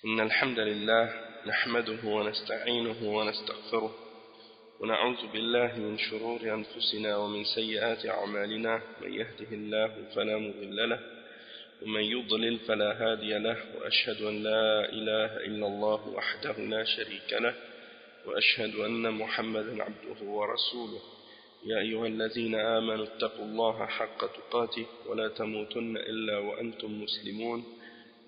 إن الحمد لله نحمده ونستعينه ونستغفره ونعوذ بالله من شرور أنفسنا ومن سيئات أعمالنا من يهده الله فلا مضل له ومن يضلل فلا هادي له وأشهد أن لا إله إلا الله وحده لا شريك له وأشهد أن محمدا عبده ورسوله يا أيها الذين آمنوا اتقوا الله حق تقاته ولا تموتن إلا وأنتم مسلمون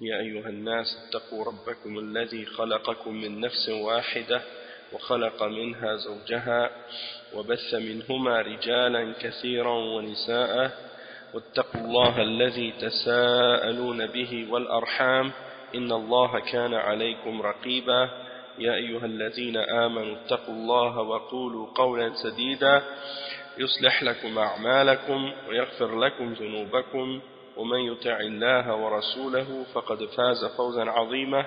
يا أيها الناس اتقوا ربكم الذي خلقكم من نفس واحدة وخلق منها زوجها وبث منهما رجالا كثيرا ونساء واتقوا الله الذي تساءلون به والأرحام إن الله كان عليكم رقيبا يا أيها الذين آمنوا اتقوا الله وقولوا قولا سديدا يصلح لكم أعمالكم ويغفر لكم ذنوبكم ومن يطع الله ورسوله فقد فاز فوزا عظيما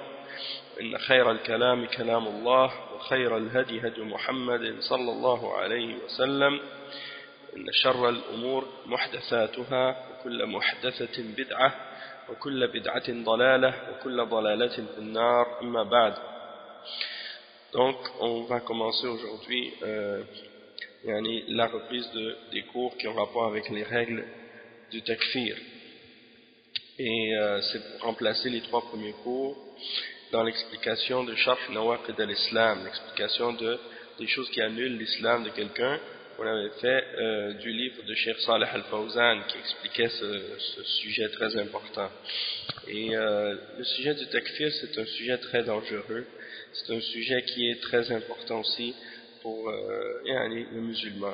إن خير الكلام كلام الله وخير الهدي هدي محمد صلى الله عليه وسلم إن شر الأمور محدثاتها وكل محدثة بدعة وكل بدعة ضلالة وكل ضلالة في النار أما بعد. Donc on va commencer aujourd'hui la reprise des cours qui ont rapport avec les règles du takfir. Et c'est pour remplacer les trois premiers cours dans l'explication de Sharh Nawaqid al-Islam, l'explication des choses qui annulent l'islam de quelqu'un. On avait fait du livre de Cheikh Saleh Al-Fawzan qui expliquait ce sujet très important. Et le sujet du takfir, c'est un sujet très dangereux, c'est un sujet qui est très important aussi pour le musulman,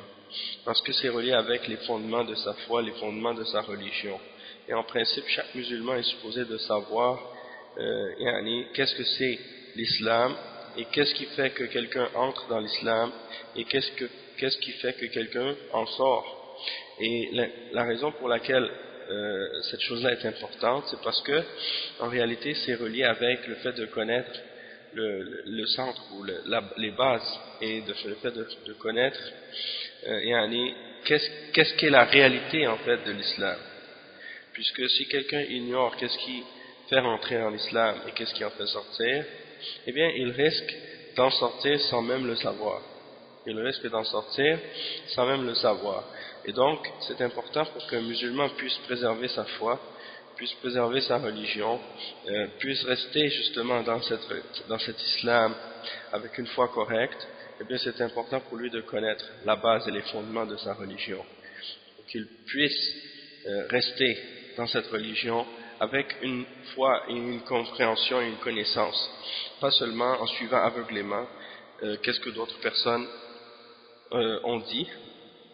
parce que c'est relié avec les fondements de sa foi, les fondements de sa religion. Et en principe, chaque musulman est supposé de savoir qu'est-ce que c'est l'islam et qu'est-ce qui fait que quelqu'un entre dans l'islam et qu'est-ce qui fait que quelqu'un en sort. Et la raison pour laquelle cette chose-là est importante, c'est parce que en réalité, c'est relié avec le fait de connaître le centre ou les bases et le fait de connaître qu'est-ce qu'est la réalité en fait de l'islam. Puisque si quelqu'un ignore qu'est-ce qui fait rentrer dans l'islam et qu'est-ce qui en fait sortir, eh bien il risque d'en sortir sans même le savoir. Il risque d'en sortir sans même le savoir. Et donc c'est important pour qu'un musulman puisse préserver sa foi, puisse préserver sa religion, puisse rester justement dans cet islam avec une foi correcte. Eh bien c'est important pour lui de connaître la base et les fondements de sa religion, pour qu'il puisse rester dans cette religion avec une foi et une compréhension et une connaissance, pas seulement en suivant aveuglément qu'est-ce que d'autres personnes ont dit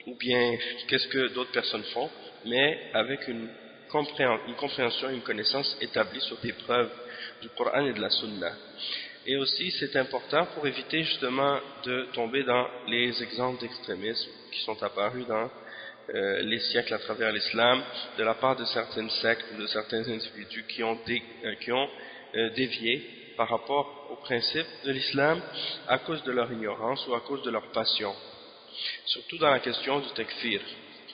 ou bien qu'est-ce que d'autres personnes font, mais avec une compréhension et une connaissance établie sur des preuves du Coran et de la Sunna. Et aussi c'est important pour éviter justement de tomber dans les exemples d'extrémisme qui sont apparus dans les siècles à travers l'islam, de la part de certaines sectes ou de certains individus qui ont dévié par rapport au principe de l'islam à cause de leur ignorance ou à cause de leur passion, surtout dans la question du takfir,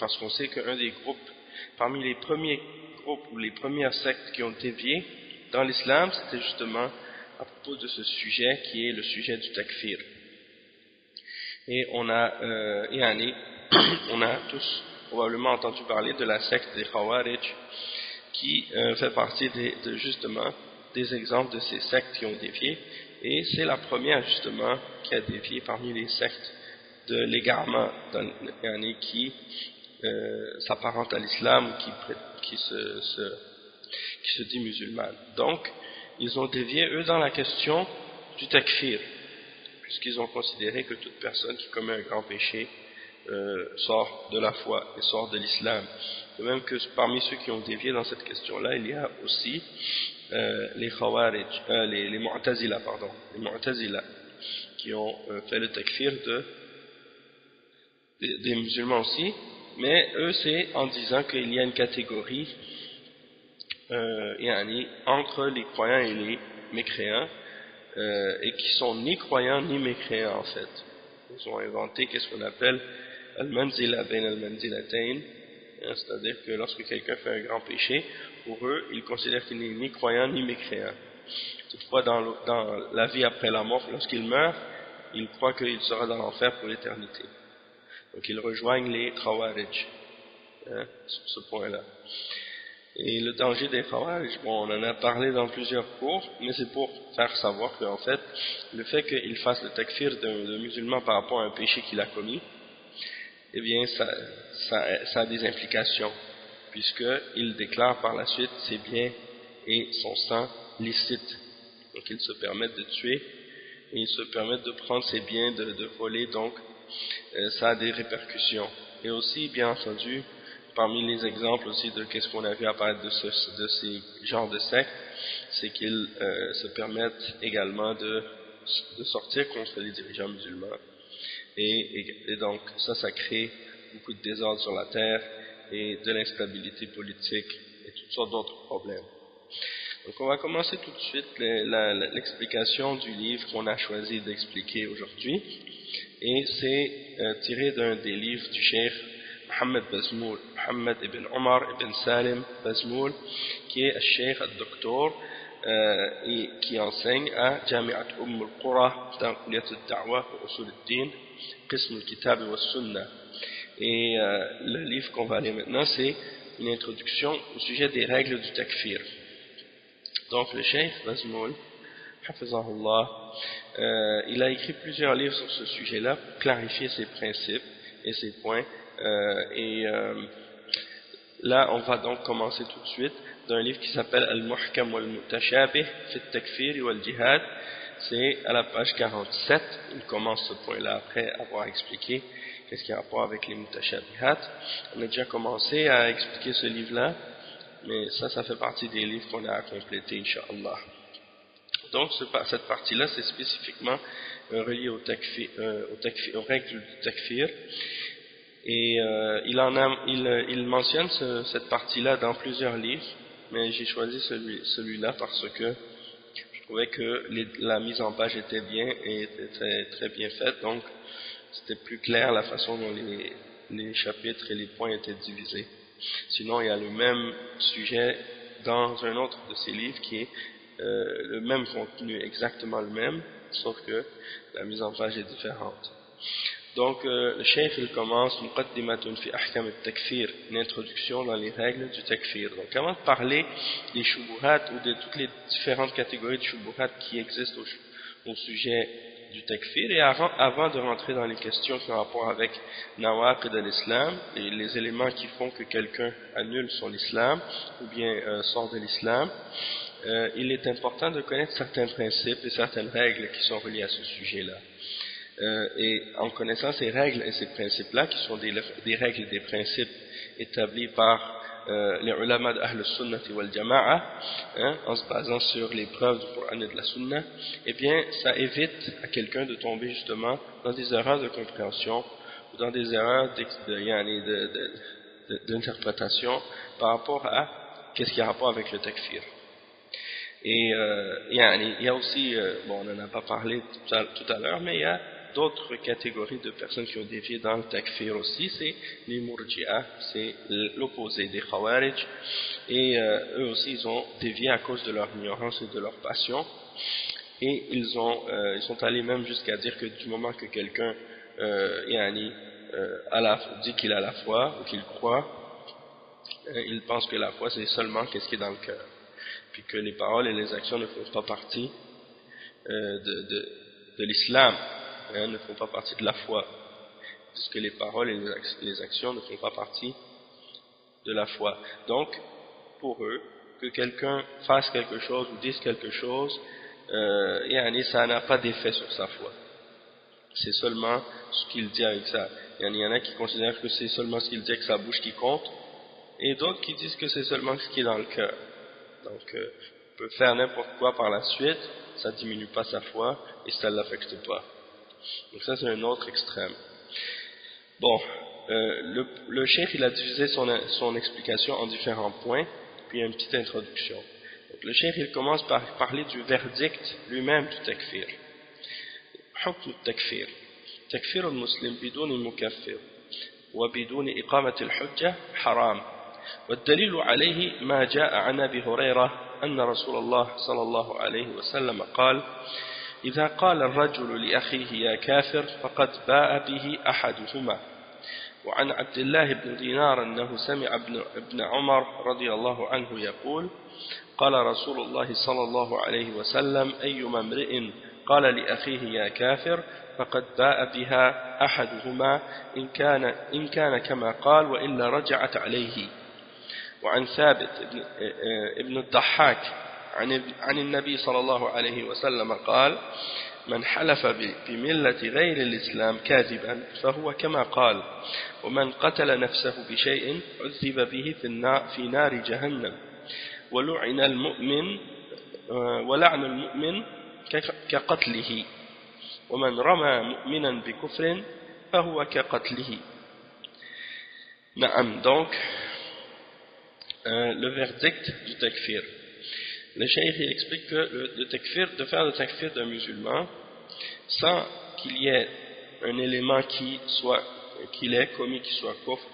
parce qu'on sait qu'un des groupes, parmi les premiers groupes ou les premières sectes qui ont dévié dans l'islam, c'était justement à propos de ce sujet qui est le sujet du takfir. Et on a tous probablement entendu parler de la secte des Khawarij qui fait partie justement des exemples de ces sectes qui ont dévié, et c'est la première justement qui a dévié parmi les sectes de l'égarement qui s'apparente à l'islam ou qui se dit musulmane. Donc ils ont dévié eux dans la question du takfir, puisqu'ils ont considéré que toute personne qui commet un grand péché sort de la foi et sort de l'islam. De même que parmi ceux qui ont dévié dans cette question-là, il y a aussi les Khawarij, les Mu'tazila, qui ont fait le takfir des musulmans aussi, mais eux c'est en disant qu'il y a une catégorie entre les croyants et les mécréants, et qui sont ni croyants ni mécréants en fait. Ils ont inventé qu'est-ce qu'on appelle al-manzila bain al-manzilatayn, c'est-à-dire que lorsque quelqu'un fait un grand péché, pour eux, ils considèrent qu'il n'est ni croyant ni mécréant. Toutefois, dans la vie après la mort, lorsqu'il meurt, il croit qu'il sera dans l'enfer pour l'éternité. Donc ils rejoignent les Khawarij, sur ce point-là. Et le danger des Khawarij, bon, on en a parlé dans plusieurs cours, mais c'est pour faire savoir qu'en fait, le fait qu'il fasse le takfir d'un musulman par rapport à un péché qu'il a commis, eh bien, ça a des implications, puisqu'il déclare par la suite ses biens et son sang licite. Donc ils se permettent de tuer, et ils se permettent de prendre ses biens, de voler, donc ça a des répercussions. Et aussi, bien entendu, parmi les exemples aussi de qu'est-ce qu'on a vu apparaître de ces genres de sectes, c'est qu'ils se permettent également de sortir contre les dirigeants musulmans. Et donc ça crée beaucoup de désordre sur la terre et de l'instabilité politique et toutes sortes d'autres problèmes. Donc on va commencer tout de suite l'explication du livre qu'on a choisi d'expliquer aujourd'hui, et c'est tiré d'un des livres du cheikh Mohammed Bazmoul, Mohammed ibn Omar ibn Salim Bazmoul, qui est un cheikh, un docteur, et qui enseigne à Jami'at al-Qura dans Kulliyat al-Da'wa wa Usul al-Din, Qism al-Kitab wa Sunnah. Et le livre qu'on va lire maintenant, c'est une introduction au sujet des règles du takfir. Donc le cheikh Bazmoul, hafizahullah, il a écrit plusieurs livres sur ce sujet-là pour clarifier ses principes et ses points. Là, on va donc commencer tout de suite d'un livre qui s'appelle Al-Muhkam wal-Mutashabih fi al-Takfir wal-Jihad. C'est à la page 47. Il commence ce point-là après avoir expliqué qu'est-ce qui a rapport avec les Mutashabihat. On a déjà commencé à expliquer ce livre-là, mais ça fait partie des livres qu'on a à compléter, Inch'Allah. Donc cette partie-là, c'est spécifiquement relié aux règles du takfir. Et il mentionne cette partie-là dans plusieurs livres, mais j'ai choisi celui-là parce que je trouvais que la mise en page était bien et était très, très bien faite, donc c'était plus clair la façon dont les chapitres et les points étaient divisés. Sinon, il y a le même sujet dans un autre de ces livres qui est le même contenu, exactement le même, sauf que la mise en page est différente. Donc, le cheikh, il commence Muqaddimatun fi ahkam al-takfir, une introduction dans les règles du takfir. Donc, avant de parler des shubuhat ou de toutes les différentes catégories de shubuhat qui existent au sujet du takfir, et avant de rentrer dans les questions qui ont rapport avec nawaqid de l'islam, et les éléments qui font que quelqu'un annule son islam ou bien sort de l'islam, il est important de connaître certains principes et certaines règles qui sont reliées à ce sujet-là. Et en connaissant ces règles et ces principes-là, qui sont des règles et des principes établis par les ulama d'Ahl al-Sunnah wal Jama'a, en se basant sur les preuves du Coran et de la Sunna, eh bien, ça évite à quelqu'un de tomber justement dans des erreurs de compréhension ou dans des erreurs d'interprétation par rapport à qu'est-ce qui a rapport avec le takfir. Et il y a aussi, bon, on n'en a pas parlé tout à l'heure, mais il y a d'autres catégories de personnes qui ont dévié dans le takfir aussi, c'est les murji'a, c'est l'opposé des khawarij, et eux aussi ils ont dévié à cause de leur ignorance et de leur passion, et ils sont allés même jusqu'à dire que du moment que quelqu'un dit qu'il a la foi ou qu'il croit, il pense que la foi c'est seulement qu'est-ce qui est dans le cœur, puis que les paroles et les actions ne font pas partie de l'islam, ne font pas partie de la foi, puisque les paroles et les actions ne font pas partie de la foi. Donc, pour eux, que quelqu'un fasse quelque chose ou dise quelque chose, ça n'a pas d'effet sur sa foi. C'est seulement ce qu'il dit avec ça. Il y en a qui considèrent que c'est seulement ce qu'il dit avec sa bouche qui compte, et d'autres qui disent que c'est seulement ce qui est dans le cœur. Donc, il peut faire n'importe quoi par la suite, ça ne diminue pas sa foi et ça ne l'affecte pas. Donc ça c'est un autre extrême. Bon, le cheikh il a divisé son explication en différents points, puis il y a une petite introduction. Donc le cheikh il commence par parler du verdict lui-même du takfir. Hukm al-takfir. Takfir al-muslim bidun al-mukaffir wa bidun iqamat al-hujja haram. والدليل عليه ما جاء عن أبي هريرة أن رسول الله صلى الله عليه وسلم قال إذا قال الرجل لأخيه يا كافر فقد باء به أحدهما. وعن عبد الله بن دينار أنه سمع ابن عمر رضي الله عنه يقول قال رسول الله صلى الله عليه وسلم أيما امرئ قال لأخيه يا كافر فقد باء بها أحدهما إن كان كما قال وإلا رجعت عليه. وعن ثابت ابن الضحاك عن النبي صلى الله عليه وسلم قال من حلف بملة غير الإسلام كاذبا فهو كما قال ومن قتل نفسه بشيء عذب به في نار جهنم ولعن المؤمن ولعن المؤمن كقتله ومن رمى مؤمنا بكفر فهو كقتله. نعم. Donc le verdict du takfir. Le cheikh il explique que le takfir, de faire le takfir d'un musulman sans qu'il y ait un élément qu'il ait commis qui soit kufr,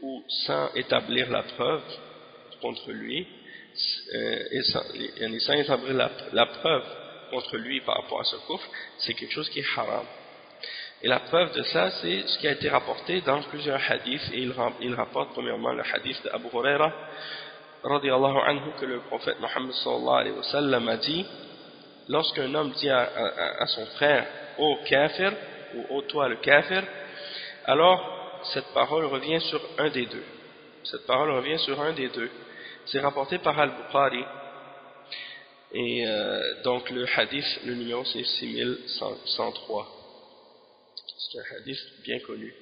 ou sans établir la preuve contre lui, et sans établir la preuve contre lui par rapport à ce kufr, c'est quelque chose qui est haram. Et la preuve de ça, c'est ce qui a été rapporté dans plusieurs hadiths, et il rapporte premièrement le hadith d'Abu Huraira radiyallahu anhu, que le prophète Mohammed sallallahu alayhi wa sallam a dit, lorsqu'un homme dit à son frère ô kafir, ou ô toi le kafir, alors cette parole revient sur un des deux. Cette parole revient sur un des deux. C'est rapporté par Al-Bukhari, et donc le hadith, le numéro c'est 6103. C'est un hadith bien connu.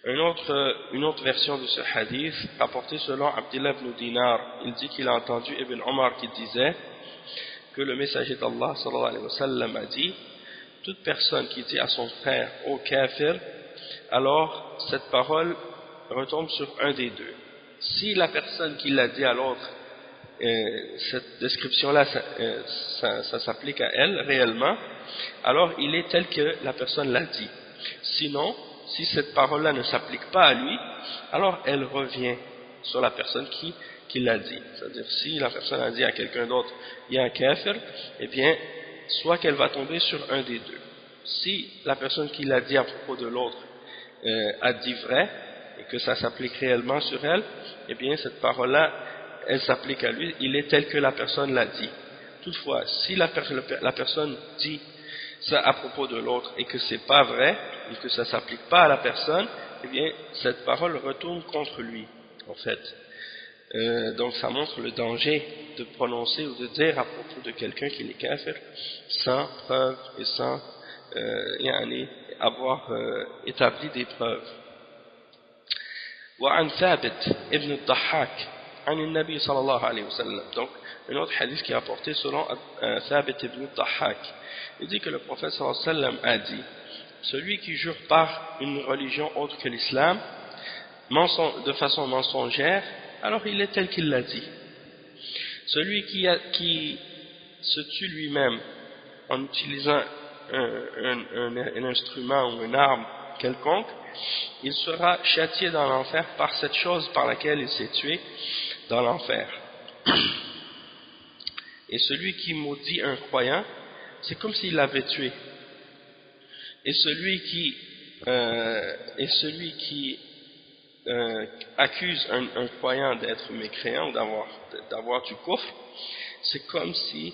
Une autre version de ce hadith, rapportée selon Abdullah ibn Dinar, il dit qu'il a entendu Ibn Omar qui disait que le messager d'Allah sallallahu alayhi wa sallam a dit toute personne qui dit à son frère ô kafir, alors cette parole retombe sur un des deux. Si la personne qui l'a dit à l'autre, cette description-là, ça s'applique à elle réellement, alors il est tel que la personne l'a dit. Sinon, si cette parole-là ne s'applique pas à lui, alors elle revient sur la personne qui l'a dit. C'est-à-dire, si la personne a dit à quelqu'un d'autre, il y a un kafir, eh bien, soit qu'elle va tomber sur un des deux. Si la personne qui l'a dit à propos de l'autre a dit vrai, et que ça s'applique réellement sur elle, eh bien, cette parole-là, elle s'applique à lui, il est tel que la personne l'a dit. Toutefois, si la personne dit ça à propos de l'autre et que c'est pas vrai, et que ça s'applique pas à la personne, eh bien, cette parole retourne contre lui, en fait. Donc, ça montre le danger de prononcer ou de dire à propos de quelqu'un qu'il est kafir sans preuve et sans avoir établi des preuves. وعن ثابت ابن الضحاك عن النبي صلى الله عليه وسلم. Donc, un autre hadith qui est apporté selon Thabit ibn Dhahhak. Il dit que le prophète sallallahu alayhi wa sallam a dit celui qui jure par une religion autre que l'islam de façon mensongère, alors il est tel qu'il l'a dit. Celui qui se tue lui-même en utilisant un instrument ou une arme quelconque, il sera châtié dans l'enfer par cette chose par laquelle il s'est tué dans l'enfer. Et celui qui maudit un croyant, c'est comme s'il l'avait tué. Et celui qui accuse un croyant d'être mécréant, d'avoir du kufr, c'est comme si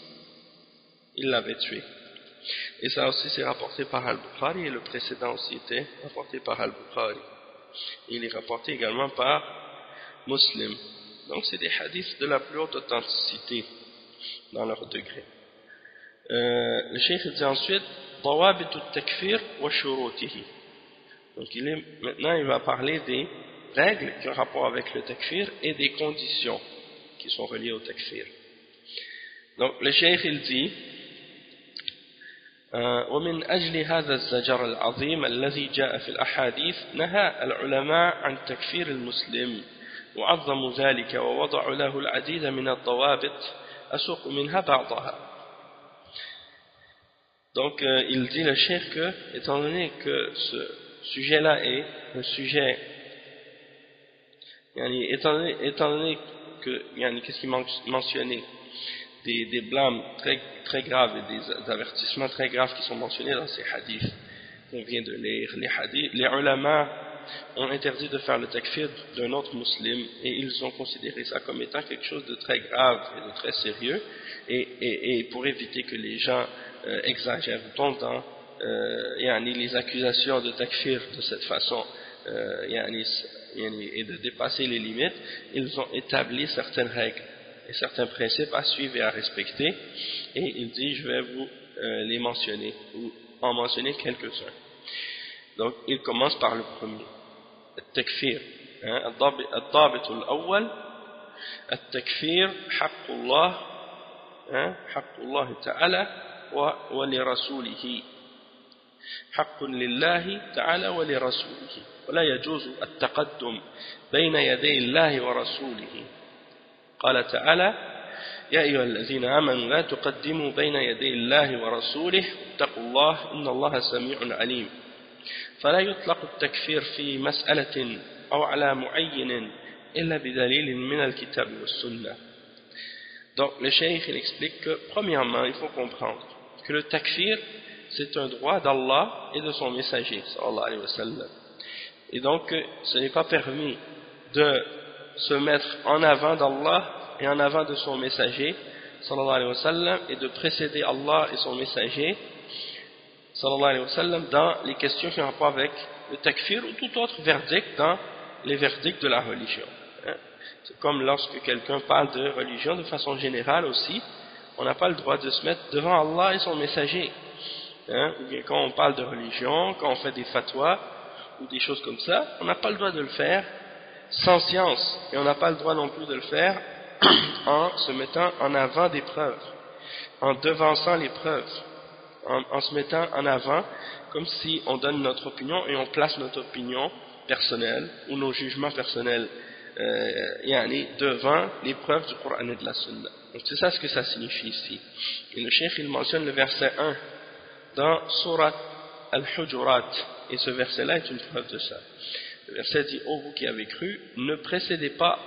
il l'avait tué. Et ça aussi c'est rapporté par Al-Bukhari, et le précédent aussi était rapporté par Al-Bukhari. Il est rapporté également par Muslim. Donc c'est des hadiths de la plus haute authenticité dans leur degré. Le cheikh dit ensuite ضوابط التكفير وشروطه. Donc maintenant il va parler des règles qui ont rapport avec le takfir et des conditions qui sont reliées au takfir. Donc le cheikh il dit ومن أجل هذا الزجر العظيم الذي جاء في الأحاديث نهى العلماء عن تكفير المسلم وعظموا ذلك ووضعوا له العديد من الضوابط أسوق منها بعضها. Donc il dit le cheikh que étant donné que ce sujet-là est un sujet étant donné qu'est-ce qu'il mentionnait des blâmes très, très graves et des avertissements très graves qui sont mentionnés dans ces hadiths qu'on vient de lire. Les ulama ont interdit de faire le takfir d'un autre musulman et ils ont considéré ça comme étant quelque chose de très grave et de très sérieux, et pour éviter que les gens exagèrent dans les accusations de takfir de cette façon et de dépasser les limites, ils ont établi certaines règles et certains principes à suivre et à respecter, et il dit je vais vous les mentionner ou en mentionner quelques-uns. Donc il commence par le premier, التكفير. الضابط الأول التكفير حق الله تعالى ولرسوله، حق لله تعالى ولرسوله، ولا يجوز التقدم بين يدي الله ورسوله. قال تعالى يا أيها الذين آمنوا لا تقدموا بين يدي الله ورسوله اتقوا الله إن الله سميع عليم. فلا يطلق التكفير في مسألة أو على معين إلا بدليل من الكتاب والسنة. Donc le cheikh il explique que premièrement il faut comprendre que le takfir c'est un droit d'Allah et de son messager sallallahu alayhi wa sallam, et donc ce n'est pas permis de se mettre en avant d'Allah et en avant de son messager sallallahu alayhi wa sallam et de précéder Allah et son messager sallallahu alayhi wa sallam dans les questions qui ont rapport avec le takfir ou tout autre verdict dans les verdicts de la religion. C'est comme lorsque quelqu'un parle de religion de façon générale aussi, on n'a pas le droit de se mettre devant Allah et son messager. Ou bien quand on parle de religion, quand on fait des fatwas ou des choses comme ça, on n'a pas le droit de le faire sans science, et on n'a pas le droit non plus de le faire en se mettant en avant des preuves, en devançant les preuves, en se mettant en avant comme si on donne notre opinion et on place notre opinion personnelle ou nos jugements personnels devant les preuves du Coran et de la Sunna. Donc c'est ça ce que ça signifie ici. Et le cheikh il mentionne le verset 1 dans Surat Al-Hujurat, et ce verset là est une preuve de ça. Le verset dit: ô vous qui avez cru, ne précédez pas,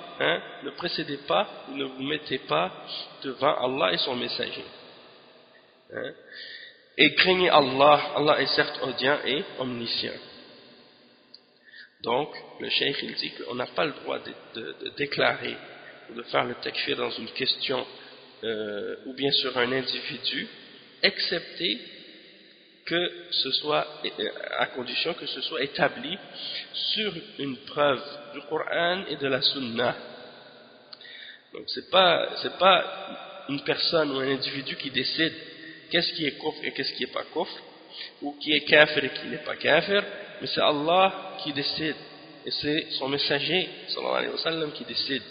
ne vous mettez pas devant Allah et son messager, et craignez Allah. Allah est certes audient et omniscient. Donc le cheikh il dit qu'on n'a pas le droit de déclarer ou de faire le takfir dans une question ou bien sur un individu, excepté que ce soit, à condition que ce soit établi sur une preuve du Coran et de la Sunna. Donc c'est pas une personne ou un individu qui décide qu'est-ce qui est kufr et qu'est-ce qui est pas kufr, ou qui est kafir et qui n'est pas kafir, mais c'est Allah qui décide, et c'est son messager sallallahu alayhi wa sallam qui décide,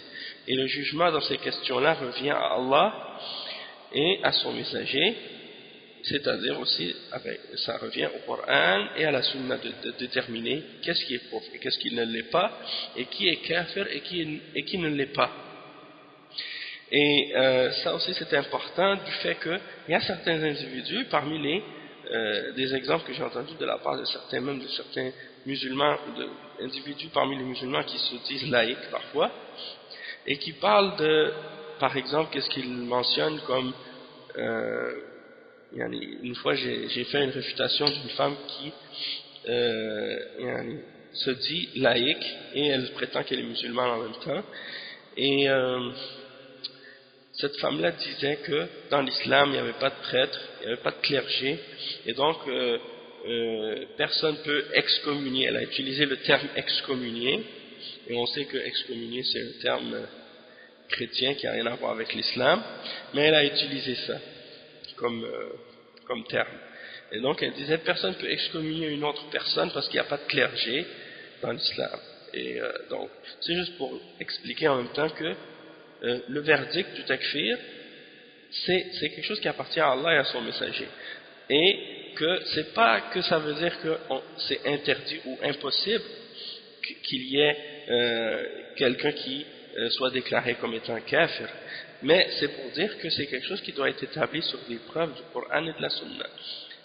et le jugement dans ces questions-là revient à Allah et à son messager, c'est-à-dire aussi ça revient au Coran et à la Sunna de déterminer qu'est-ce qui est kufr et qu'est-ce qui ne l'est pas, et qui est kafir et qui ne l'est pas. Et ça aussi c'est important du fait qu'il y a certains individus parmi des exemples que j'ai entendus de la part de certains musulmans, ou d'individus parmi les musulmans qui se disent laïcs parfois, et qui parlent par exemple, qu'est-ce qu'ils mentionnent comme une fois j'ai fait une réfutation d'une femme qui se dit laïque et elle prétend qu'elle est musulmane en même temps, et cette femme-là disait que dans l'islam il n'y avait pas de prêtre, il n'y avait pas de clergé, et donc personne ne peut excommunier. Elle a utilisé le terme excommunier, et on sait que excommunier c'est un terme chrétien qui n'a rien à voir avec l'islam, mais elle a utilisé ça comme terme. Et donc elle disait personne ne peut excommunier une autre personne parce qu'il n'y a pas de clergé dans l'islam. Et donc c'est juste pour expliquer en même temps que le verdict du takfir c'est quelque chose qui appartient à Allah et à son messager, et que c'est pas que ça veut dire que c'est interdit ou impossible qu'il y ait quelqu'un qui soit déclaré comme étant kafir, mais c'est pour dire que c'est quelque chose qui doit être établi sur des preuves du Coran et de la Sunna.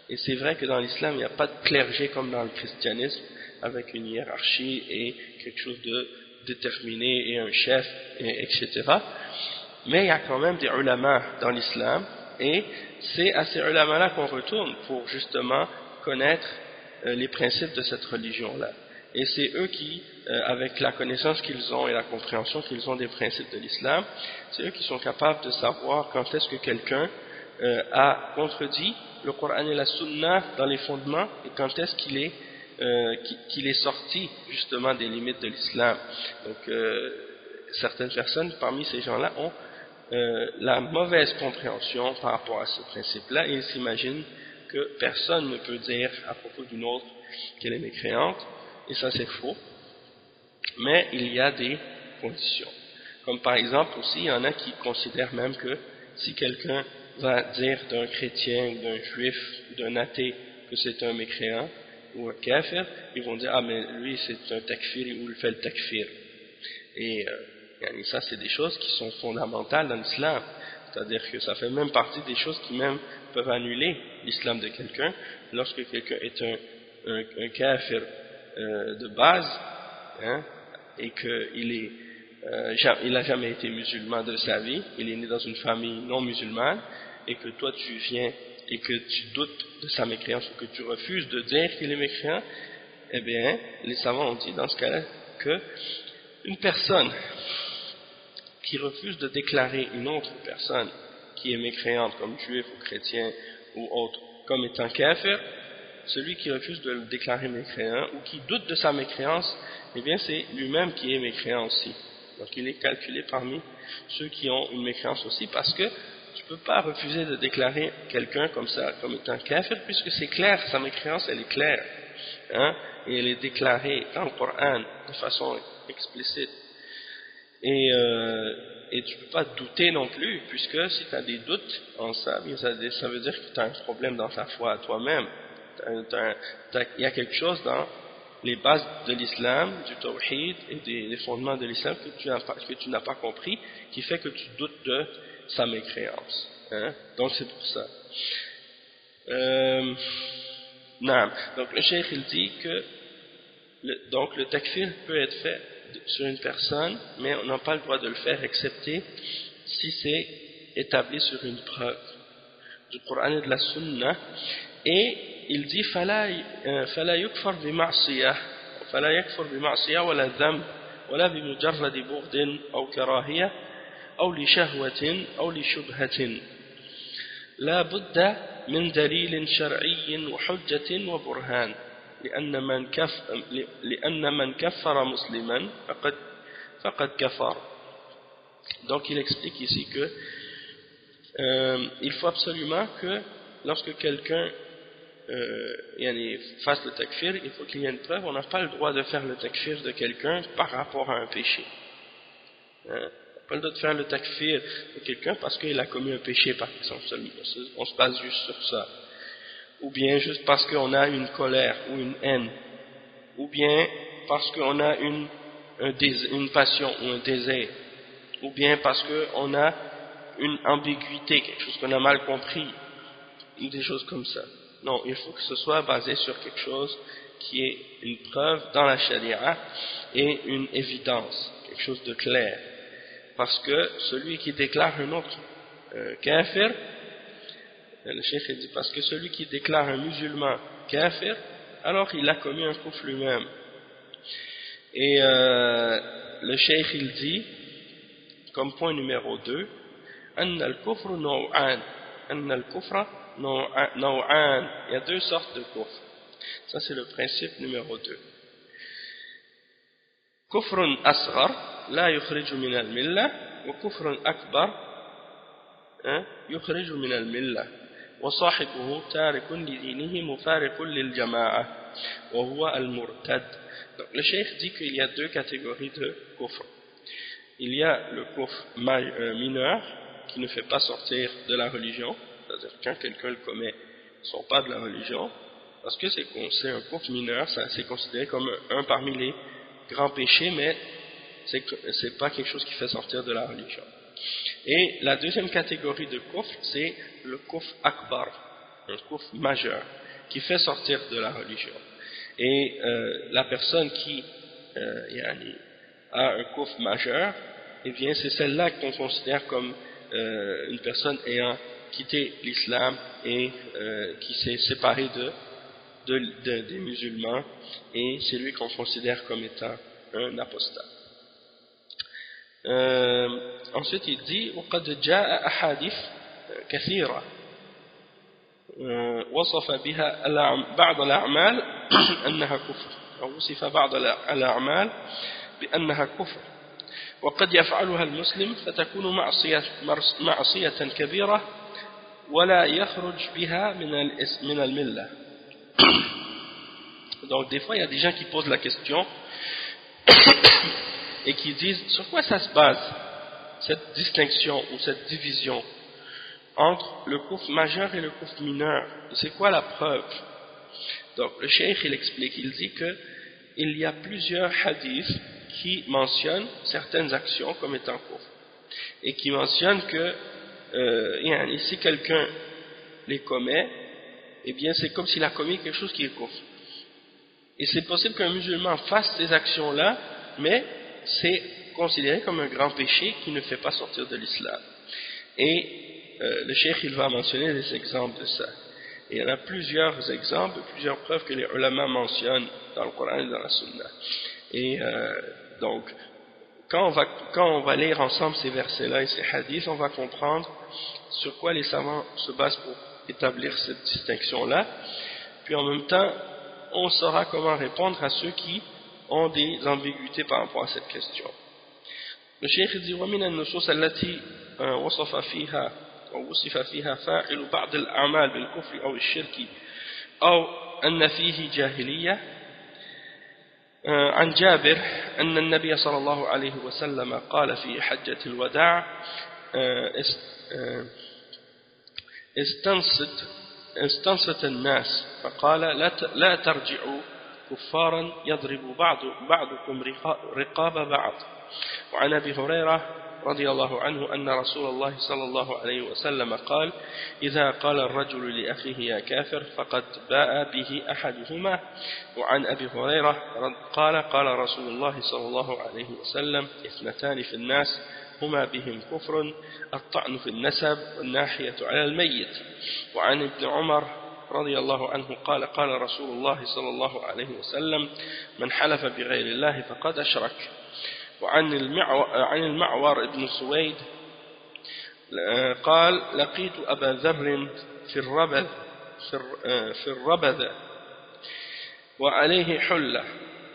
Et c'est vrai que dans l'islam il n'y a pas de clergé comme dans le christianisme avec une hiérarchie et quelque chose de déterminé et un chef, etc. Mais il y a quand même des ulama dans l'islam, et c'est à ces ulama-là qu'on retourne pour justement connaître les principes de cette religion-là. Et c'est eux qui, avec la connaissance qu'ils ont et la compréhension qu'ils ont des principes de l'islam, c'est eux qui sont capables de savoir quand est-ce que quelqu'un a contredit le Coran et la Sunna dans les fondements, et quand est-ce qu'il est sorti justement des limites de l'islam. Donc certaines personnes parmi ces gens-là ont la mauvaise compréhension par rapport à ce principe-là, et ils s'imaginent que personne ne peut dire à propos d'une autre qu'elle est mécréante, et ça c'est faux. Mais il y a des conditions. Comme par exemple aussi, il y en a qui considèrent même que si quelqu'un va dire d'un chrétien, ou d'un juif, ou d'un athée que c'est un mécréant ou un kafir, ils vont dire ah mais lui c'est un takfir ou il fait le takfir. Et ça c'est des choses qui sont fondamentales dans l'islam, c'est-à-dire que ça fait même partie des choses qui même peuvent annuler l'islam de quelqu'un. Lorsque quelqu'un est un kafir de base, hein, et qu'il n'a jamais été musulman de sa vie, il est né dans une famille non musulmane, et que toi tu viens et que tu doutes de sa mécréance, ou que tu refuses de dire qu'il est mécréant, eh bien les savants ont dit dans ce cas-là que une personne qui refuse de déclarer une autre personne qui est mécréante comme juif ou chrétien ou autre comme étant kafir, celui qui refuse de le déclarer mécréant ou qui doute de sa mécréance, eh bien c'est lui-même qui est mécréant aussi. Donc il est calculé parmi ceux qui ont une mécréance aussi, parce que tu ne peux pas refuser de déclarer quelqu'un comme ça, comme étant kafir, puisque c'est clair, sa mécréance elle est claire, hein, et elle est déclarée dans le Coran de façon explicite. Et tu ne peux pas douter non plus, puisque si tu as des doutes en ça, ça veut dire que tu as un problème dans ta foi à toi-même. Il y a quelque chose dans les bases de l'islam, du tawhid et des fondements de l'islam que tu n'as pas compris, qui fait que tu doutes de sa mécréance. Hein? Donc c'est pour ça. Donc le cheikh il dit que le takfir peut être fait sur une personne, mais on n'a pas le droit de le faire excepté si c'est établi sur une preuve du Coran et de la Sunna. Et il dit فلا يكفر بمعصية ولا ذنب ولا بمجرد بغض أو كراهية أو لشهوة أو لشبهة لا بد من دليل شرعي وحجة وبرهان لأن من كفر مسلما فقد كفر. Donc il explique ici que il faut absolument que lorsque quelqu'un fasse le takfir, il faut qu'il y ait une preuve. On n'a pas le droit de faire le takfir de quelqu'un par rapport à un péché. On n'a pas le droit de faire le takfir de quelqu'un parce qu'il a commis un péché, par exemple. On se base juste sur ça. Ou bien juste parce qu'on a une colère ou une haine. Ou bien parce qu'on a une passion ou un désir. Ou bien parce qu'on a une ambiguïté, quelque chose qu'on a mal compris. Ou des choses comme ça. Non, il faut que ce soit basé sur quelque chose qui est une preuve dans la charia et une évidence, quelque chose de clair. Parce que celui qui déclare un autre kafir, le cheikh dit, parce que celui qui déclare un musulman kafir, alors il a commis un kufr lui-même. Et le cheikh il dit, comme point numéro 2, أن الكفر نوعان أن الكفر نوعان. Il y a deux sortes de kufr. Ça c'est le principe numéro 2. كفر أصغر لا يخرج من الملة وكفر أكبر يخرج من الملة وصاحبه تارك لدينه مفارق للجماعة وهو المرتد. Donc le cheikh dit qu'il y a deux catégories de kufr. Il y a le kufr mineur qui ne fait pas sortir de la religion, c'est-à-dire quand quelqu'un le commet, ils ne sont pas de la religion, parce que c'est un kufr mineur, c'est considéré comme un parmi les grands péchés, mais c'est pas quelque chose qui fait sortir de la religion. Et la deuxième catégorie de kufr, c'est le kufr akbar, un kufr majeur, qui fait sortir de la religion. Et la personne qui a un kufr majeur, eh bien c'est celle-là qu'on considère comme une personne ayant quitté l'islam et qui s'est séparé des musulmans, et c'est lui qu'on considère comme étant un apostat. Ensuite il dit وقد جاء أحاديث كثيرة وصف بها بعض الأعمال أنها كفر أو وصف بعض الأعمال بأنها كفر وقد يفعلها المسلم فتكون معصية كبيرة ولا يخرج بها من الملة. Donc des fois il y a des gens qui posent la question et qui disent sur quoi ça se base cette distinction ou cette division entre le kufr majeur et le kufr mineur, c'est quoi la preuve? Donc le cheikh il explique, il dit que il y a plusieurs hadiths qui mentionnent certaines actions comme étant kufr et qui mentionnent que si quelqu'un les commet, eh bien c'est comme s'il a commis quelque chose qui est kufr. Et c'est possible qu'un musulman fasse ces actions-là, mais c'est considéré comme un grand péché qui ne fait pas sortir de l'islam. Et le cheikh il va mentionner des exemples de ça. Et il y en a plusieurs exemples, plusieurs preuves que les ulama mentionnent dans le Coran et dans la Sunna. Et donc, quand on va lire ensemble ces versets-là et ces hadiths, on va comprendre sur quoi les savants se basent pour établir cette distinction-là. Puis en même temps, on saura comment répondre à ceux qui ont des ambiguïtés par rapport à cette question. Le cheikh dit ومن النصوص التي وصف فيها فاعل بعض الأعمال بالكفر أو الشرك أو أن فيه جاهلية عن جابر أن النبي صلى الله عليه وسلم قال في حجة الوداع استنصت الناس فقال لا ترجعوا كفارا يضرب بعضكم رقاب بعض. وعن أبي هريرة رضي الله عنه أن رسول الله صلى الله عليه وسلم قال إذا قال الرجل لأخيه يا كافر فقد باء به أحدهما. وعن أبي هريرة قال رسول الله صلى الله عليه وسلم اثنتان في الناس هما بهم كفر الطعن في النسب والناحية على الميت. وعن ابن عمر رضي الله عنه قال رسول الله صلى الله عليه وسلم من حلف بغير الله فقد أشرك. وعن المعور ابن سويد قال لقيت أبا ذر في الربذ وعليه حلة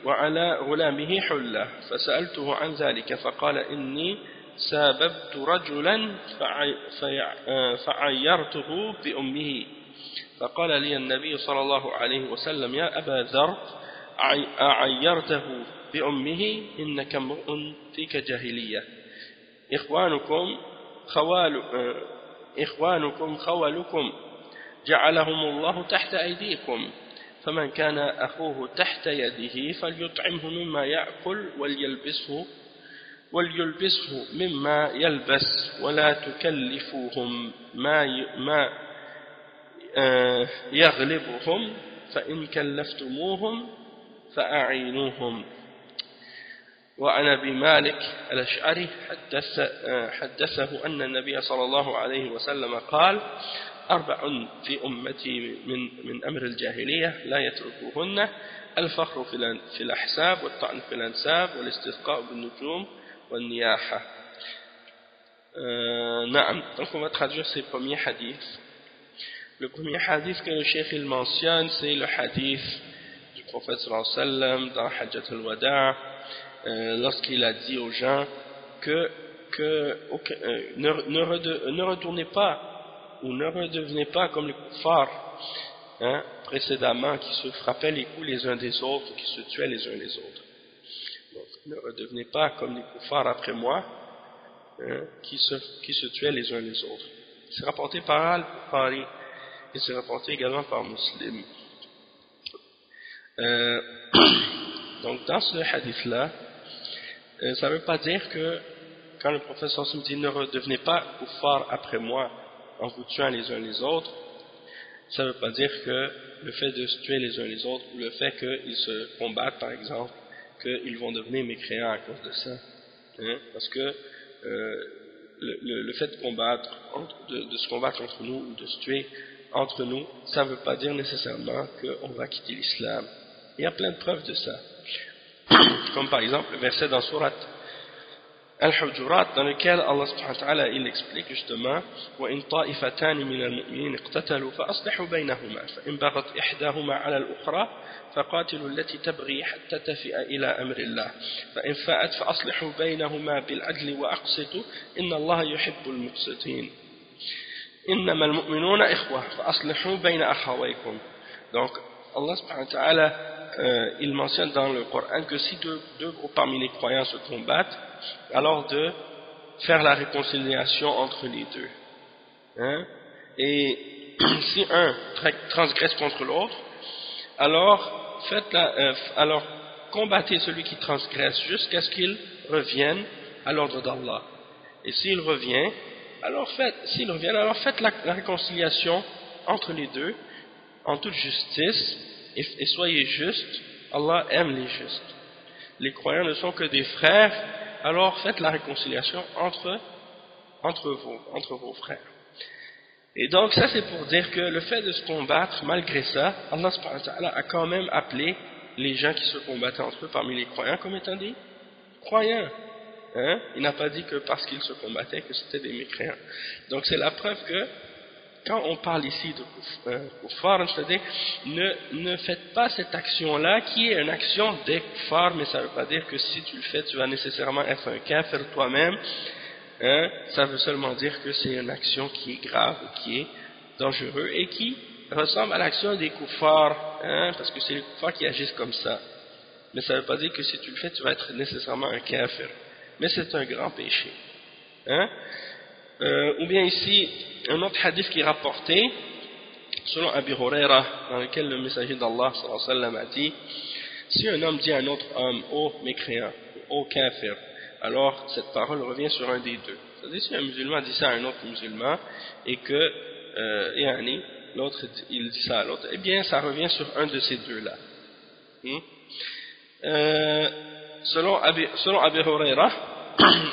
وعلى غلامه حلة فسألته عن ذلك فقال إني ساببت رجلا فعيرته بأمه فقال لي النبي صلى الله عليه وسلم يا أبا ذر أعيرته بأمه إنك امرؤ فيك جاهلية إخوانكم خولكم جعلهم الله تحت أيديكم فمن كان أخوه تحت يده فليطعمه مما يأكل وليلبسه مما يلبس ولا تكلفوهم ما يغلبهم فإن كلفتموهم فأعينوهم. وعن أبي مالك الأشعري حدثه أن النبي صلى الله عليه وسلم قال 4 في أمتي من أمر الجاهلية لا يتركوهن الفخر في الأحساب والطعن في الأنساب والاستسقاء بالنجوم والنياحة. نعم. Donc on va traduire ces premiers hadiths. Le premier hadith que le cheikh il mentionne, c'est le hadith du prophète sallallahu alayhi wa sallam dans Hajjat al-Wada', lorsqu'il a dit aux gens que ne retournez pas ou ne redevenez pas comme les kuffars précédemment qui se frappaient les coups les uns des autres, qui se tuaient les uns les autres. Donc, ne redevenez pas comme les kuffars après moi qui se tuaient les uns les autres. C'est rapporté par Al-Bukhari et c'est rapporté également par Muslim. Donc dans ce hadith là, ça ne veut pas dire que quand le professeur se dit ne redevenez pas kuffar après moi en vous tuant les uns les autres, ça ne veut pas dire que le fait de se tuer les uns les autres ou le fait qu'ils se combattent par exemple qu'ils vont devenir mécréants à cause de ça. Hein, parce que le fait de combattre, de se combattre entre nous ou de se tuer entre nous, ça ne veut pas dire nécessairement qu'on va quitter l'islam. Il y a plein de preuves de ça. Comme par exemple le verset dans Surat Al-Hujurat, dans lequel Allah subhanahu wa ta'ala il explique justement وَإِن طَائِفَتَانِ مِنَ الْمُؤْمِنِينَ اقْتَتَلُوا فَأَصْلِحُوا بَيْنَهُمَا فَإِن بَغَتْ إِحْدَاهُمَا عَلَى الْأُخْرَى فَقَاتِلُوا الَّتِي تَبْغِي حَتَّى تَفِيءَ إِلَى أَمْرِ اللَّهِ فَإِن فَاءَتْ فَأَصْلِحُوا بَيْنَهُمَا بِالْعَدْلِ وَأَقْسِطُوا إِنَّ اللَّهَ يُحِبُّ الْمُقْسِطِينَ إِنَّمَا الْمُؤْمِنُونَ إِخْوَةٌ فَأَصْلِحُوا بَيْنَ أَخَوَيْكُمْ. Donc Allah subhanahu wa ta'ala il mentionne dans le Coran que si deux groupes parmi les croyants se combattent, alors de faire la réconciliation entre les deux. Hein? Et si un transgresse contre l'autre, alors, alors combattez celui qui transgresse jusqu'à ce qu'il revienne à l'ordre d'Allah. Et s'il revient, alors faites la réconciliation entre les deux en toute justice et soyez justes. Allah aime les justes. Les croyants ne sont que des frères, alors faites la réconciliation entre vos frères. Et donc ça c'est pour dire que le fait de se combattre, malgré ça, Allah subhanahu wa ta'ala a quand même appelé les gens qui se combattaient entre eux parmi les croyants comme étant des croyants. Hein? Il n'a pas dit que parce qu'ils se combattaient que c'était des mécréants. Donc c'est la preuve que quand on parle ici de kuffar, c'est-à-dire ne faites pas cette action-là qui est une action des kuffar, mais ça ne veut pas dire que si tu le fais tu vas nécessairement être un kafir toi-même. Hein, ça veut seulement dire que c'est une action qui est grave, qui est dangereuse et qui ressemble à l'action des kuffars, hein, parce que c'est les kuffars qui agissent comme ça. Mais ça ne veut pas dire que si tu le fais, tu vas être nécessairement un kafir. Mais c'est un grand péché. Hein. Ou bien ici, un autre hadith qui est rapporté, selon Abi Huraira, dans lequel le messager d'Allah sallallahu alayhi wa sallam a dit, si un homme dit à un autre homme, ô mécréant, ô kafir, alors cette parole revient sur un des deux. C'est-à-dire si un musulman dit ça à un autre musulman et que l'autre il dit ça à l'autre, eh bien ça revient sur un de ces deux-là. Selon Abi Huraira,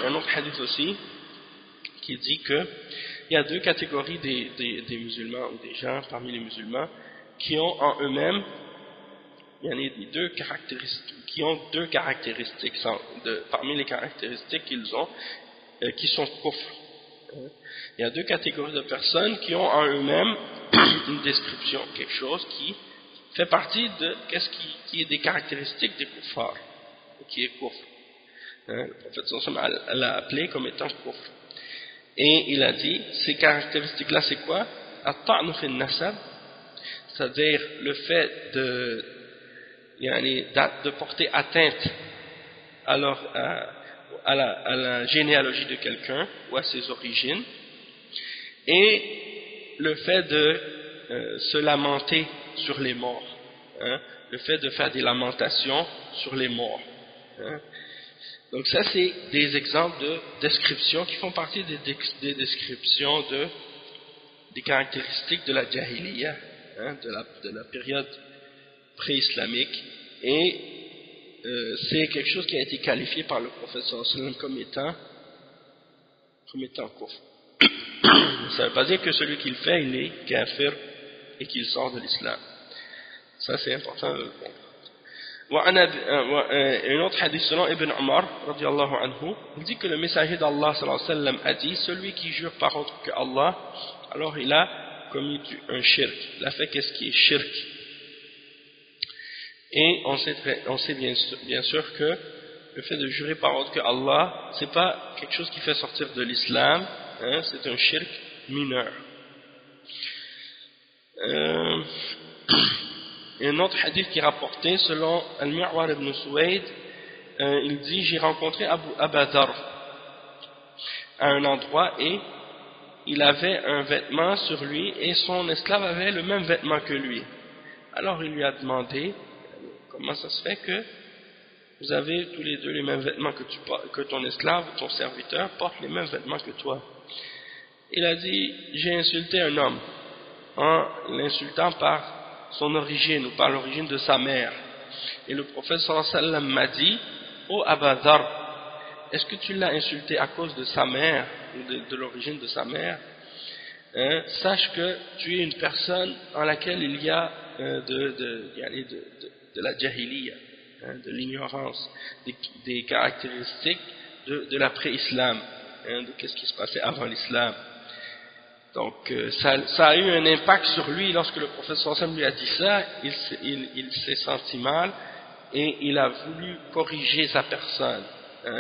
un autre hadith aussi qui dit que il y a deux catégories des musulmans ou des gens parmi les musulmans qui ont en eux-mêmes deux caractéristiques parmi les caractéristiques qu'ils ont qui sont kufr. Il y a deux catégories de personnes qui ont en eux-mêmes une description, quelque chose qui fait partie de qu'est-ce qui est des caractéristiques des kuffars, qui est kufr. Le prophète sallallahu alayhi wa sallam l'a appelé comme étant kufr. Et il a dit, ces caractéristiques-là c'est quoi? At-ta'nu fi an-nasab, c'est-à-dire le fait de porter atteinte à la généalogie de quelqu'un ou à ses origines, et le fait de se lamenter sur les morts, hein, le fait de faire des lamentations sur les morts. Hein. Donc ça c'est des exemples de descriptions qui font partie des descriptions des caractéristiques de la jahiliya, hein, de la période pré-islamique, et c'est quelque chose qui a été qualifié par le prophète sallallahu alayhi wa sallam comme étant kufr. Ça ne veut pas dire que celui qui le fait il est kafir et qu'il sort de l'islam. Ça c'est important de le comprendre. Un autre hadith selon Ibn Umar radiyallahu anhu, il dit que le messager d'Allah sallallahu alayhi wa sallam a dit, celui qui jure par autre que Allah, alors il a commis un shirk, il a fait qu'est-ce qui est shirk. Et on sait bien sûr que le fait de jurer par autre que Allah, c'est pas quelque chose qui fait sortir de l'islam, hein, c'est un shirk mineur. Un autre hadith qui est rapporté selon Al-Mi'war ibn Suwayd, il dit, j'ai rencontré Abu Dharr à un endroit et il avait un vêtement sur lui et son esclave avait le même vêtement que lui. Alors il lui a demandé, comment ça se fait que vous avez tous les deux les mêmes vêtements que ton esclave, ton serviteur porte les mêmes vêtements que toi? Il a dit, j'ai insulté un homme en l'insultant par son origine ou par l'origine de sa mère. Et le prophète sallallahu alayhi wa sallam m'a dit: ô Aba Dharr, est-ce que tu l'as insulté à cause de sa mère, ou de l'origine de sa mère? Sache que tu es une personne en laquelle il y a de la jahiliya, de l'ignorance, des caractéristiques de l'après-islam, de qu'est-ce qui se passait avant l'islam. Donc ça a eu un impact sur lui. Lorsque le prophète sallallahu alayhi wa sallam lui a dit ça, il s'est senti mal et il a voulu corriger sa personne,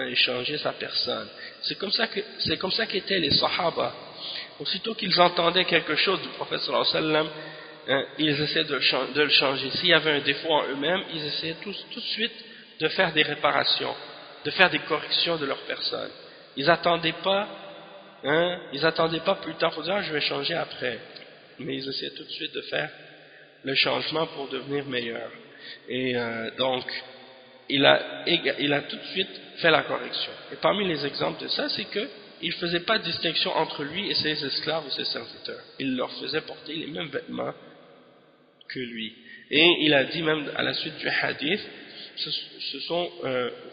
et changer sa personne. C'est comme ça qu'étaient les sahaba. Aussitôt qu'ils entendaient quelque chose du prophète sallallahu alayhi wa sallam, ils essaient de le changer. S'il y avait un défaut en eux-mêmes, ils essayaient tout de suite de faire des réparations, de faire des corrections de leur personne. Ils n'attendaient pas plus tard pour dire: je vais changer après. Mais ils essayaient tout de suite de faire le changement pour devenir meilleur. Et donc, il a tout de suite fait la correction. Et parmi les exemples de ça, c'est que il ne faisait pas de distinction entre lui et ses esclaves ou ses serviteurs. Il leur faisait porter les mêmes vêtements que lui. Et il a dit même à la suite du hadith: ce sont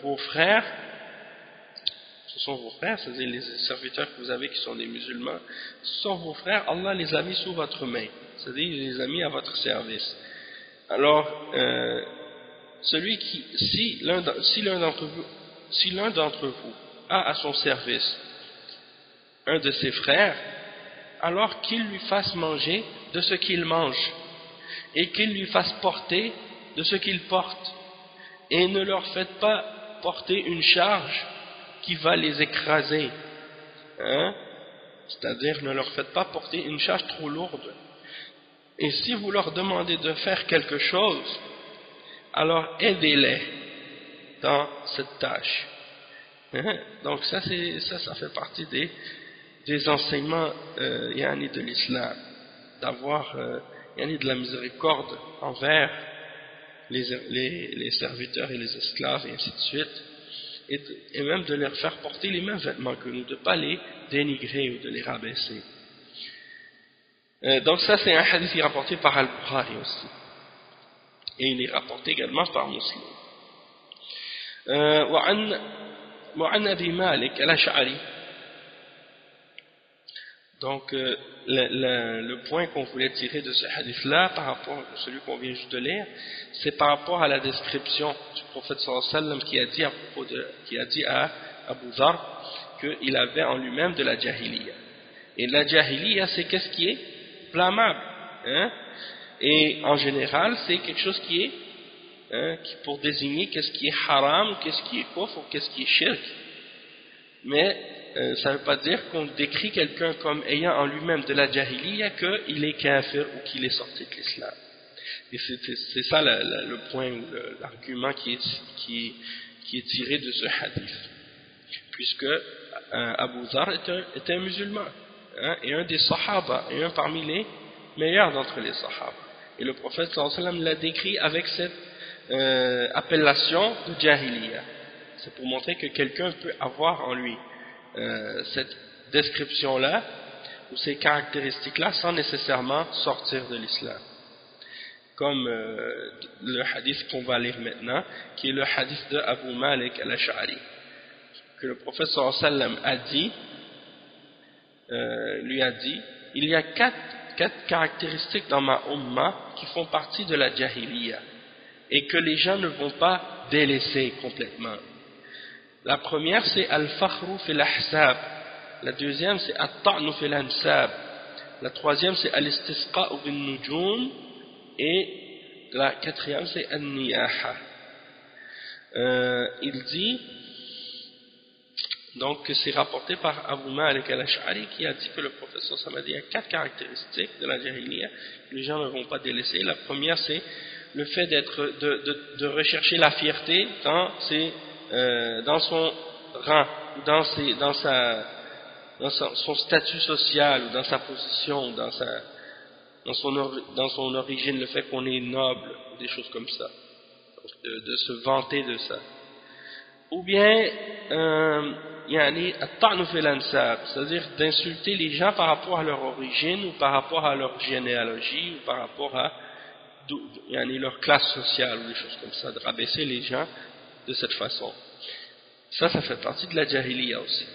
vos frères, c'est-à-dire les serviteurs que vous avez qui sont des musulmans, ce sont vos frères, Allah les a mis sous votre main, c'est-à-dire il les a mis à votre service. Alors, si l'un d'entre vous a à son service un de ses frères, alors qu'il lui fasse manger de ce qu'il mange et qu'il lui fasse porter de ce qu'il porte, et ne leur faites pas porter une charge qui va les écraser, c'est-à-dire ne leur faites pas porter une charge trop lourde. Et si vous leur demandez de faire quelque chose, alors aidez-les dans cette tâche. Donc ça fait partie des enseignements de l'islam, d'avoir de la miséricorde envers les serviteurs et les esclaves et ainsi de suite, et même de leur faire porter les mêmes vêtements que nous, de ne pas les dénigrer ou de les rabaisser. Donc ça c'est un hadith qui est rapporté par Al-Bukhari aussi, et il est rapporté également par Muslim. وعن أبي مالك الأشعري. Donc le point qu'on voulait tirer de ce hadith-là par rapport à celui qu'on vient juste de lire, c'est par rapport à la description du prophète sallallahu alayhi wa sallam qui a dit à Abu Dharr qu'il avait en lui-même de la jahiliya. Et la jahiliya, c'est qu'est-ce qui est blâmable, et en général c'est quelque chose qui est pour désigner qu'est-ce qui est haram, qu'est-ce qui est kufr, qu'est-ce qui est shirk. Mais ça ne veut pas dire qu'on décrit quelqu'un comme ayant en lui-même de la jahiliya qu'il est kafir ou qu'il est sorti de l'islam. Et c'est ça le point, l'argument qui est tiré de ce hadith, puisque Abu Dharr était un musulman, et un des sahaba, et un parmi les meilleurs d'entre les sahaba. Et le prophète sallallahu alayhi wa sallam l'a décrit avec cette appellation de jahiliya. C'est pour montrer que quelqu'un peut avoir en lui cette description-là ou ces caractéristiques-là sans nécessairement sortir de l'islam. Comme le hadith qu'on va lire maintenant, qui est le hadith de Abu Malik al-Ash'ari, que le prophète sallallahu alayhi wa sallam lui a dit: il y a quatre caractéristiques dans ma umma qui font partie de la jahiliya et que les gens ne vont pas délaisser complètement. La première, c'est al-fakhru fil ahsab. La deuxième, c'est at-ta'nu fil ansab. La troisième, c'est al-istisqa'u bin nujum. Et la quatrième, c'est al-niyaha. Il dit donc que c'est rapporté par Abu Malik al-Ash'ari qui a dit que le prophète sallallahu alayhi wa sallam a dit: il y a quatre caractéristiques de la jahiliya que les gens ne vont pas délaisser. La première, c'est le fait de rechercher la fierté dans son rang, dans son statut social, ou dans sa position, dans son origine, le fait qu'on est noble, des choses comme ça, de se vanter de ça. Ou bien c'est-à-dire d'insulter les gens par rapport à leur origine, ou par rapport à leur généalogie, ou par rapport à leur classe sociale ou des choses comme ça, de rabaisser les gens de cette façon. Ça fait partie de la jahiliya aussi.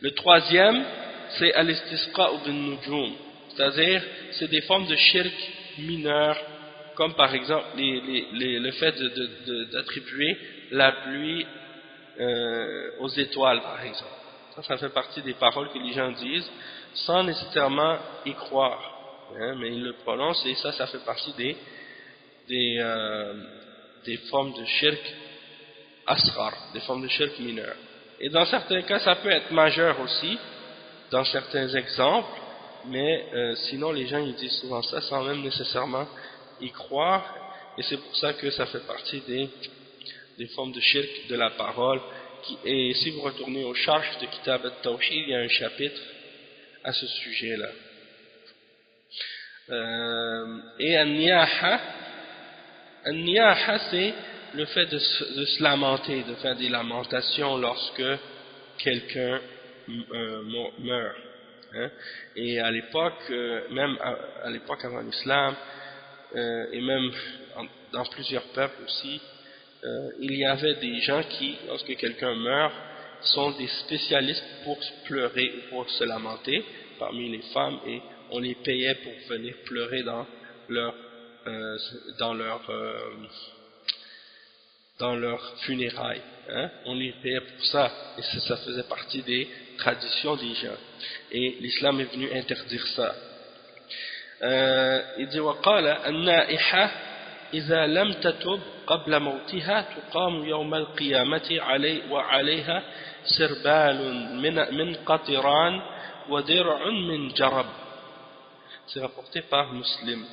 Le troisième, c'est al-istisqa bin nujum, c'est-à-dire c'est des formes de shirk mineurs, comme par exemple le fait d'attribuer la pluie aux étoiles, par exemple. Ça fait partie des paroles que les gens disent sans nécessairement y croire, hein, mais ils le prononcent, et ça fait partie des formes de shirk asghar, des formes de shirk mineurs. Et dans certains cas, ça peut être majeur aussi, dans certains exemples, mais sinon les gens ils disent souvent ça sans même nécessairement y croire, et c'est pour ça que ça fait partie des formes de shirk de la parole. Et si vous retournez au Sharh de Kitab al-Tawhid, il y a un chapitre à ce sujet-là. Et An-Niyaha, c'est le fait de se lamenter, de faire des lamentations lorsque quelqu'un meurt. Hein? Et à l'époque, même à l'époque avant l'islam, et même dans plusieurs peuples aussi, il y avait des gens qui, lorsque quelqu'un meurt, sont des spécialistes pour pleurer ou pour se lamenter parmi les femmes, et on les payait pour venir pleurer dans leur funérailles, hein? On les payait pour ça, et ça faisait partie des traditions des gens, et l'islam est venu interdire ça. Il dit وقال النائحة إذا لم تتب قبل موتها تقام يوم القيامة وعليها سربال من قطران ودرع من جرب. C'est rapporté par Muslim.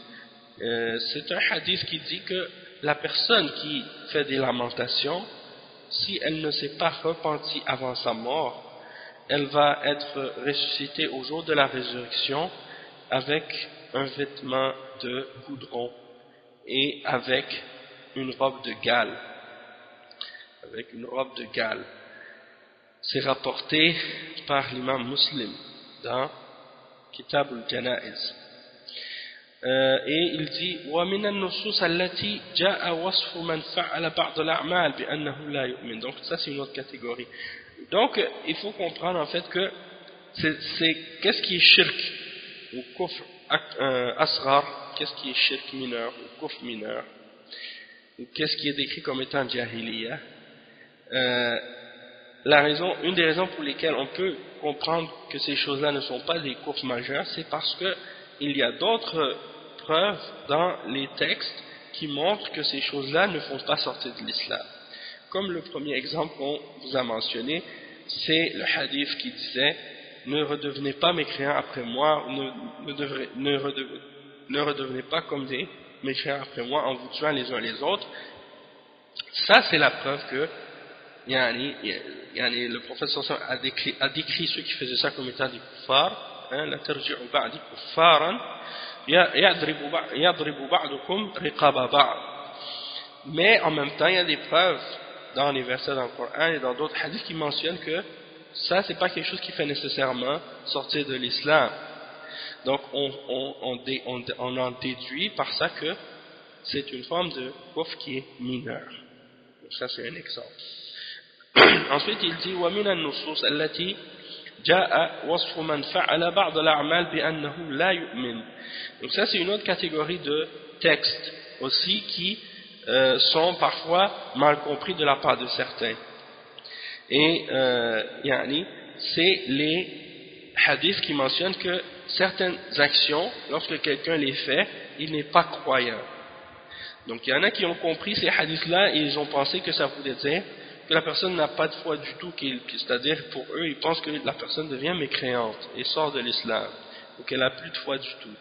C'est un hadith qui dit que la personne qui fait des lamentations, si elle ne s'est pas repentie avant sa mort, elle va être ressuscitée au jour de la résurrection avec un vêtement de goudron et avec une robe de gale. C'est rapporté par l'imam Muslim dans Kitab al-Janaiz. Et il dit وَمِنَ النُّصُوصِ الَّتِي جَاءَ وَصْفُ مَنْ فَعَلَ بَعْضَ الْأَعْمَالِ بِأَنَّهُ لَا يُؤْمِنُ. Donc ça c'est une autre catégorie. Donc il faut comprendre en fait que qu'est-ce qui est shirk ou kufr asghar, qu'est-ce qui est shirk mineur ou kufr mineur, ou qu'est-ce qui est décrit comme étant jahiliya. Une des raisons pour lesquelles on peut comprendre que ces choses-là ne sont pas des kufr majeurs, c'est parce que il y a d'autres preuves dans les textes qui montrent que ces choses-là ne font pas sortir de l'islam. Comme le premier exemple qu'on vous a mentionné, c'est le hadith qui disait « Ne redevenez pas mécréants après moi, ne redevenez pas comme des mécréants après moi en vous tuant les uns les autres. » Ça, c'est la preuve que le prophète a décrit ceux qui faisaient ça comme étant des kuffars. La tarji'u ba'di kuffaran yadribu ba'dukum riqaba ba'd. Mais en même temps, il y a des preuves dans les versets dans le Coran et dans d'autres hadiths qui mentionnent que ça, c'est pas quelque chose qui fait nécessairement sortir de l'islam. Donc, on en déduit par ça que c'est une forme de kufr qui est mineure. Donc, ça, c'est un exemple. Ensuite, il dit وَمِنَ النُّصُوصِ الَّتِي جاء وصف من فعل بعض الأعمال بأنه لا يؤمن. Donc ça c'est une autre catégorie de textes aussi qui sont parfois mal compris de la part de certains. Et c'est les hadiths qui mentionnent que certaines actions, lorsque quelqu'un les fait, il n'est pas croyant. Donc il y en a qui ont compris ces hadiths-là et ils ont pensé que ça voulait dire que la personne n'a pas de foi du tout, c'est-à-dire pour eux, ils pensent que la personne devient mécréante et sort de l'islam, ou qu'elle n'a plus de foi du tout.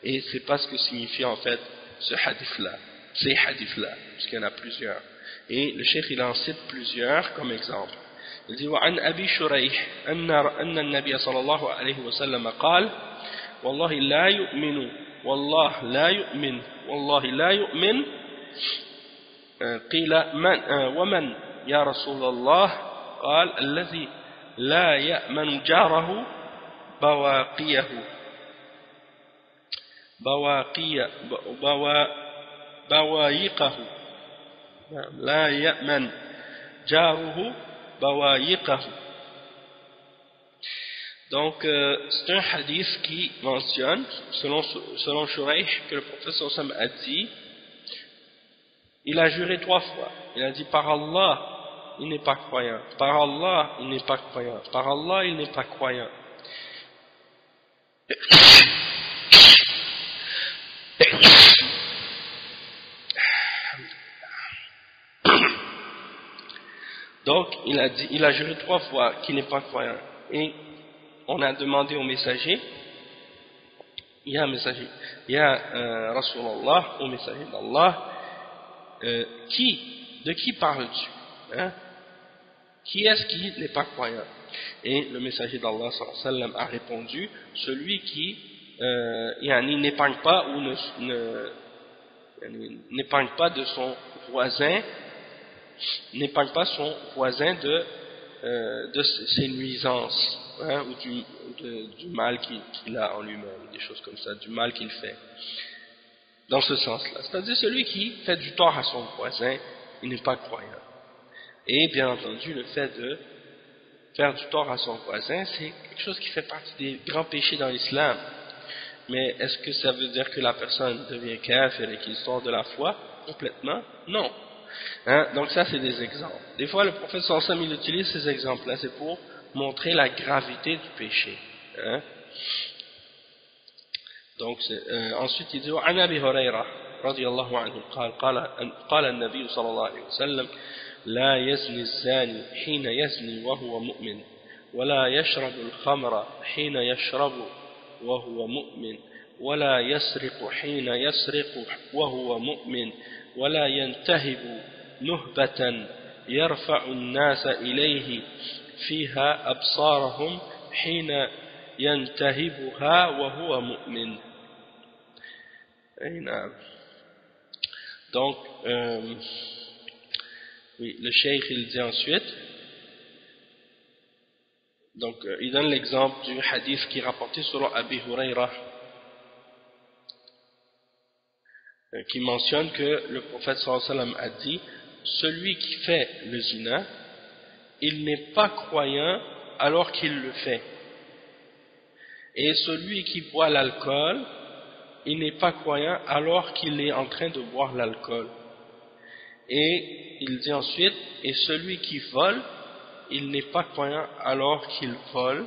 Et c'est pas ce que signifie en fait ces hadiths-là, parce qu'il y en a plusieurs. Et le cheikh il en cite plusieurs comme exemple. Il dit وعن أبي شريح أن النبي صلى الله عليه وسلم قال والله لا يؤمن والله لا يؤمن والله لا يؤمن قيل ومن يا رسول الله قال الذي لا يأمن جاره بوايقه لا يأمن جاره بوايقه. Donc c'est un hadith qui mentionne selon Shuraih que le prophète sallallahu alayhi wa sallam a dit, il a juré 3 fois, il a dit par Allah il n'est pas croyant, par Allah il n'est pas croyant, par Allah il n'est pas croyant. Donc il a juré 3 fois qu'il n'est pas croyant, et on a demandé au messager, il y a un messager, il y a Rasulallah, au messager d'Allah, de qui parles-tu, hein? Qui est-ce qui n'est pas croyant? Et le messager d'Allah sallallahu alayhi wa sallam a répondu, celui qui n'épargne pas ou n'épargne pas de son voisin, n'épargne pas son voisin de ses nuisances, hein, ou du mal qu'il a en lui-même, des choses comme ça, du mal qu'il fait, dans ce sens-là. C'est-à-dire celui qui fait du tort à son voisin, il n'est pas croyant. Et bien entendu, le fait de faire du tort à son voisin, c'est quelque chose qui fait partie des grands péchés dans l'islam. Mais est-ce que ça veut dire que la personne devient kafir et qu'il sort de la foi complètement? Non. Hein? Donc ça, c'est des exemples. Des fois, le prophète sallallahu alayhi wa sallam, il utilise ces exemples-là, c'est pour montrer la gravité du péché. Hein? Donc, ensuite, il dit عن أبي هريرة رضي الله عنه قال النبي صلى الله عليه وسلم لا يزني الزاني حين يزني وهو مؤمن ولا يشرب الخمر حين يشرب وهو مؤمن ولا يسرق حين يسرق وهو مؤمن ولا ينتهب نهبة يرفع الناس إليه فيها أبصارهم حين ينتهبها وهو مؤمن. Donc oui, le cheikh il dit ensuite, donc il donne l'exemple du hadith qui est rapporté selon Abi Huraira, qui mentionne que le prophète sallallahu alayhi wa sallam a dit, celui qui fait le zina, il n'est pas croyant alors qu'il le fait, et celui qui boit l'alcool, il n'est pas croyant alors qu'il est en train de boire l'alcool. Et il dit ensuite, et celui qui vole, il n'est pas croyant alors qu'il vole.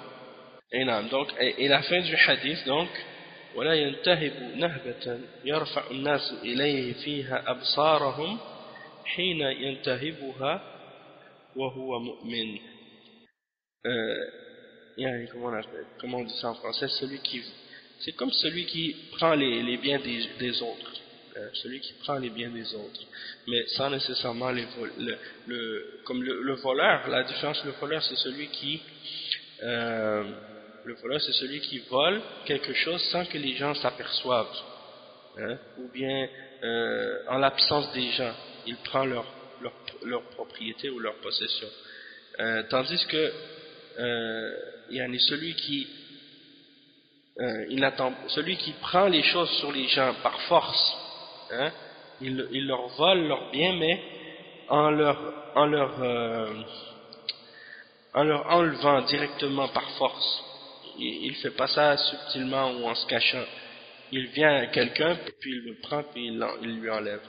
Et la fin du hadith, donc, ولا ينتهب نهبة يرفع الناس إليه فيها أبصارهم حين ينتهبها وهو مؤمن. Comment on dit ça en français? C'est comme celui qui prend les biens des autres. Celui qui prend les biens des autres, mais sans nécessairement comme le voleur. La différence, le voleur c'est celui qui vole quelque chose sans que les gens s'aperçoivent, hein, ou bien en l'absence des gens, il prend leur propriété ou leur possession, tandis que celui qui prend les choses sur les gens par force, hein, il leur vole leurs biens, mais en leur enlevant directement par force. Il ne fait pas ça subtilement ou en se cachant. Il vient à quelqu'un, puis il le prend, puis il lui enlève.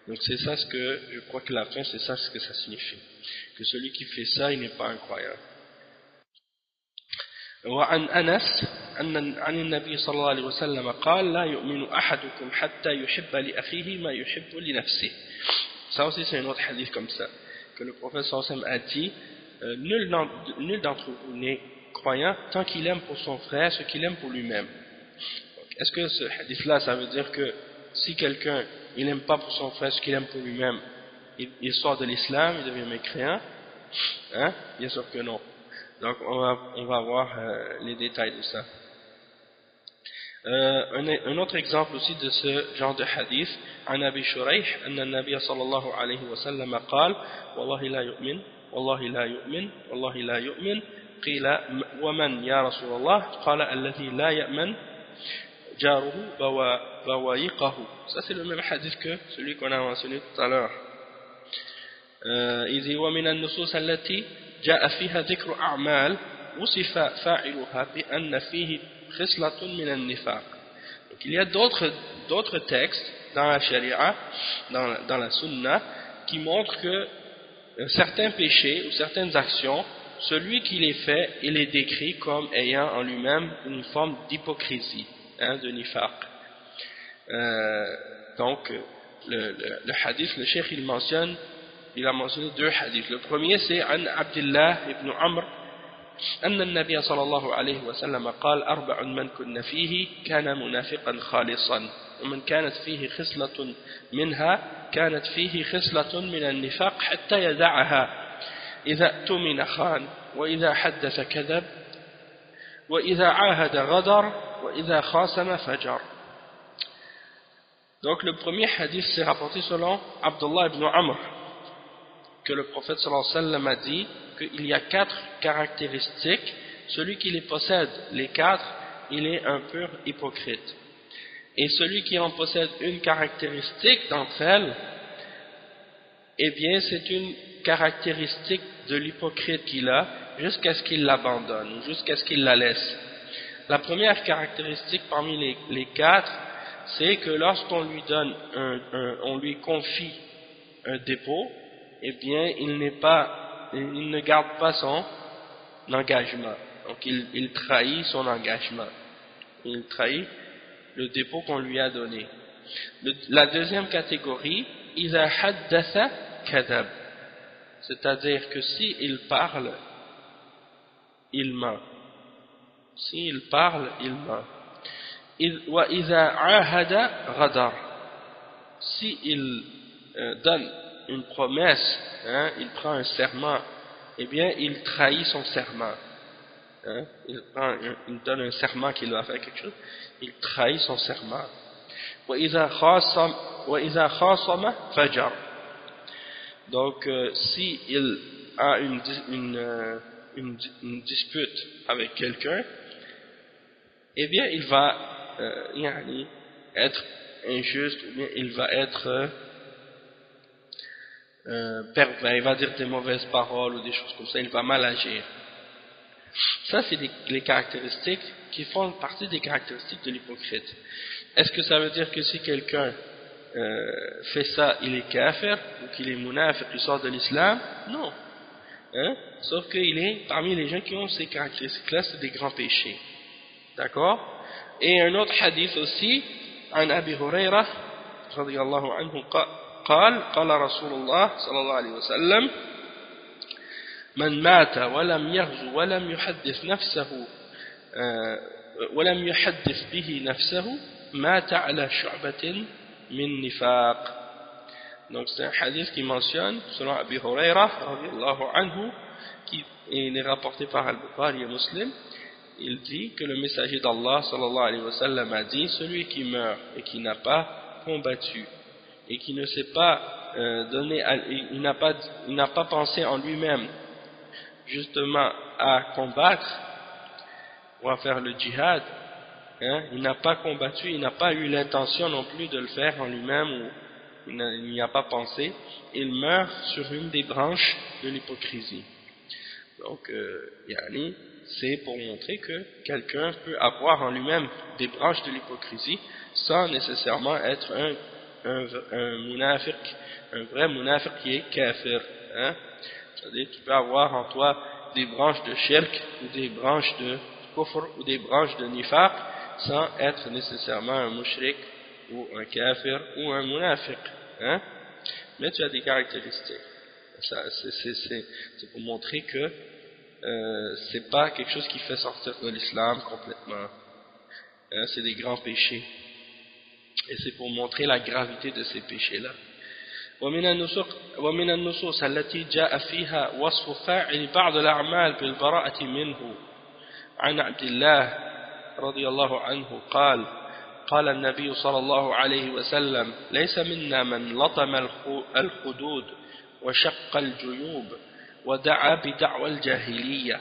Donc c'est ça ce que, je crois que la fin, c'est ça ce que ça signifie. Que celui qui fait ça, il n'est pas un croyant. وعن أنس عن النبي صلى الله عليه وسلم قال لا يؤمن أحدكم حتى يحب لأخيه ما يحب لنفسه. Ça aussi c'est un autre hadith comme ça, que le prophète sallallahu alayhi wa sallam a dit, nul d'entre vous n'est croyant tant qu'il aime pour son frère ce qu'il aime pour lui-même. Est-ce que ce hadith là, ça veut dire que si quelqu'un il n'aime pas pour son frère ce qu'il aime pour lui-même, il sort de l'islam, il devient mécréant? Hein? Bien sûr que non. Donc on va voir les détails de ça. Un autre exemple aussi de ce genre de hadith, عن أبي شريح أن النبي صلى الله عليه وسلم قال والله لا يؤمن والله لا يؤمن والله لا يؤمن قيل ومن يا رسول الله قال الذي لا يأمن جاره بوائقه. Ça c'est le même hadith que celui qu'on a mentionné tout à l'heure. إذ ومن النصوص التي جاء فيها ذكر أعمال وصف فاعلها بأن فيه خصلة من النفاق. Donc il y a d'autres textes dans la Sharia, dans la Sunna, qui montrent que certains péchés ou certaines actions, celui qui les fait, il est décrit comme ayant en lui-même une forme d'hypocrisie, de nifaq. Donc le hadith, le cheikh il a mentionné deux hadiths. Le premier c'est عن عبد الله ibn Amr أن النبي صلى الله عليه وسلم قال أربع من كن فيه كان منافقا خالصا ومن كانت فيه خصلة منها كانت فيه خصلة من النفاق حتى يدعها إذا اؤتمن خان وإذا حدث كذب وإذا عاهد غدر وإذا خاصم فجر. Donc le premier hadith c'est rapporté selon Abdullah ibn Amr que le prophète sallallahu alayhi wa sallam a dit qu'il y a 4 caractéristiques, celui qui les possède les 4 il est un pur hypocrite, et celui qui en possède une caractéristique d'entre elles, eh bien c'est une caractéristique de l'hypocrite qu'il a jusqu'à ce qu'il l'abandonne, jusqu'à ce qu'il la laisse. La première caractéristique parmi les 4, c'est que lorsqu'on lui donne on lui confie un dépôt, eh bien il ne garde pas son engagement, donc il trahit son engagement, il trahit le dépôt qu'on lui a donné. La deuxième catégorie, إذا حدث كذب, c'est-à-dire que s'il parle, il ment. S'il parle, il ment. وإذا عاهد غدر, s'il donne une promesse, il prend un serment, eh bien il trahit son serment. Il donne un serment qu'il va faire quelque chose, il trahit son serment. وإذا خاصم فجر. Donc si il a une dispute avec quelqu'un, eh bien il va être injuste, ou bien il va être pervers, il va dire des mauvaises paroles ou des choses comme ça, il va mal agir. Ça c'est les caractéristiques qui font partie des caractéristiques de l'hypocrite. Est-ce que ça veut dire que si quelqu'un fait ça, il est kafir, ou qu'il est munafiq, il sort de l'islam? Non. Sauf qu'il est parmi les gens qui ont ces caractéristiques-là, c'est des grands péchés. D'accord? Et un autre hadith aussi, عن أبي هريرة رضي الله عنه قال رسول الله صلى الله عليه وسلم من مات ولم يغزو ولم يحدث به نفسه مات على شعبة من نفاق. Donc c'est un hadith qui mentionne, selon Abi Huraira radiyallahu anhu, qui est rapporté par Al-Bukhari et Muslim, il dit que le messager d'Allah sallallahu alayhi wa sallam a dit: celui qui meurt et qui n'a pas combattu et qui ne s'est pas il n'a pas pensé en lui-même justement à combattre ou à faire le djihad, il n'a pas combattu, il n'a pas eu l'intention non plus de le faire en lui-même, ou il n'y a pas pensé, il meurt sur une des branches de l'hypocrisie. Donc c'est pour montrer que quelqu'un peut avoir en lui-même des branches de l'hypocrisie sans nécessairement être un munafiq, un vrai munafiq qui est kafir. C'est-à-dire tu peux avoir en toi des branches de shirk ou des branches de kufr ou des branches de nifaq sans être nécessairement un mushrik ou un kafir ou un munafiq. Mais tu as des caractéristiques. C'est pour montrer que c'est pas quelque chose qui fait sortir de l'islam complètement. C'est des grands péchés. Et c'est pour montrer la gravité de ces péchés-là. ومن النصوص التي جاء فيها وصف فاعل بعض الأعمال بالبراءة منه عن عبد الله رضي الله عنه قال النبي صلى الله عليه وسلم ليس منا من لطم الخدود وشق الجيوب ودعا بدعوى الجاهلية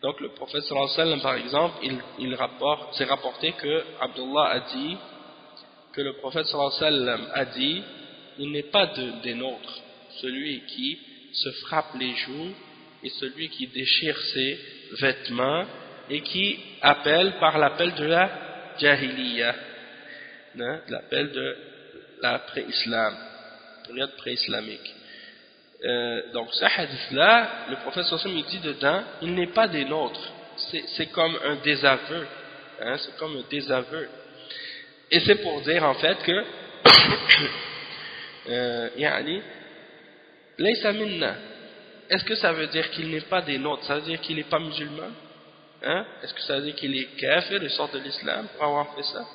Donc le prophète sallallahu alayhi wa sallam, par exemple, c'est rapporté que Abdullah a dit que le prophète sallallahu alayhi wa sallam a dit: il n'est pas des nôtres celui qui se frappe les joues et celui qui déchire ses vêtements et qui appelle par l'appel de la jahiliya, l'appel de la pré-islam, période pré-islamique. Donc ce hadith-là, le prophète sallallahu alayhi wa sallam, il dit dedans: il n'est pas des nôtres. C'est comme un désaveu, c'est comme un désaveu. Et c'est pour dire en fait que yani laysa minna. Est-ce que ça veut dire qu'il n'est pas des nôtres? Ça veut dire qu'il n'est pas musulman? Est-ce que ça veut dire qu'il est kafir et sort de l'islam pour avoir fait ça?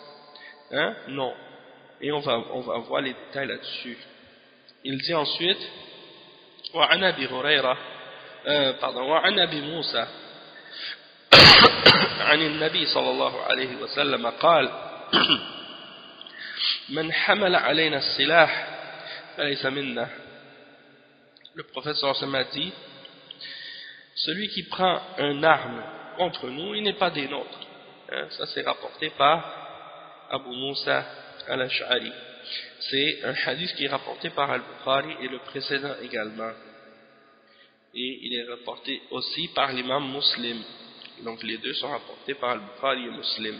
Non. Et on va voir les détails là-dessus. Il dit ensuite: وعن أبي هريرة وعن أبي موسى عن النبي صلى الله عليه وسلم قال: من حمل علينا السلاح فليس منا. Le prophète sallallahu alayhi wa sallam a dit: celui qui prend une arme contre nous, il n'est pas des nôtres. Ça c'est rapporté par Abu Musa al-Ash'ari. C'est un hadith qui est rapporté par Al-Bukhari et le précédent également. Et il est rapporté aussi par l'imam Muslim. Donc les deux sont rapportés par Al-Bukhari et Muslim.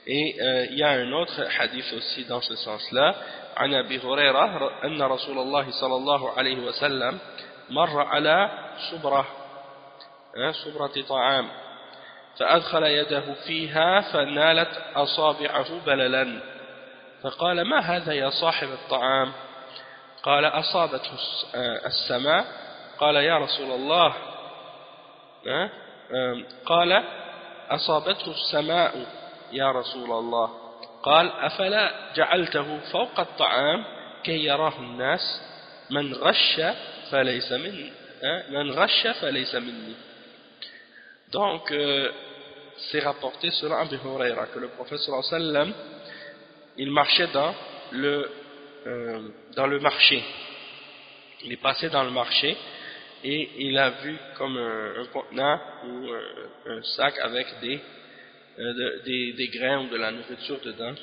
Et il y a un autre hadith aussi dans ce sens-là. عن أبي هريرة أن رسول الله صلى الله عليه وسلم مر على صبرة طعام فأدخل يده فيها فنالت أصابعه بللا فقال: ما هذا يا صاحب الطعام؟ قال: أصابته السماء. قال: يا رسول الله. قال: أصابته السماء يا رسول الله. قال: أفلا جعلته فوق الطعام كي يراه الناس؟ من غش فليس مني من غش فليس مني. Donc c'est rapporté selon Abu Huraira que le prophète sallallahu alayhi wa sallam, il marchait dans le marché. Il est passé dans le marché et il a vu comme un contenant ou un sac avec des grains ou de la nourriture dedans.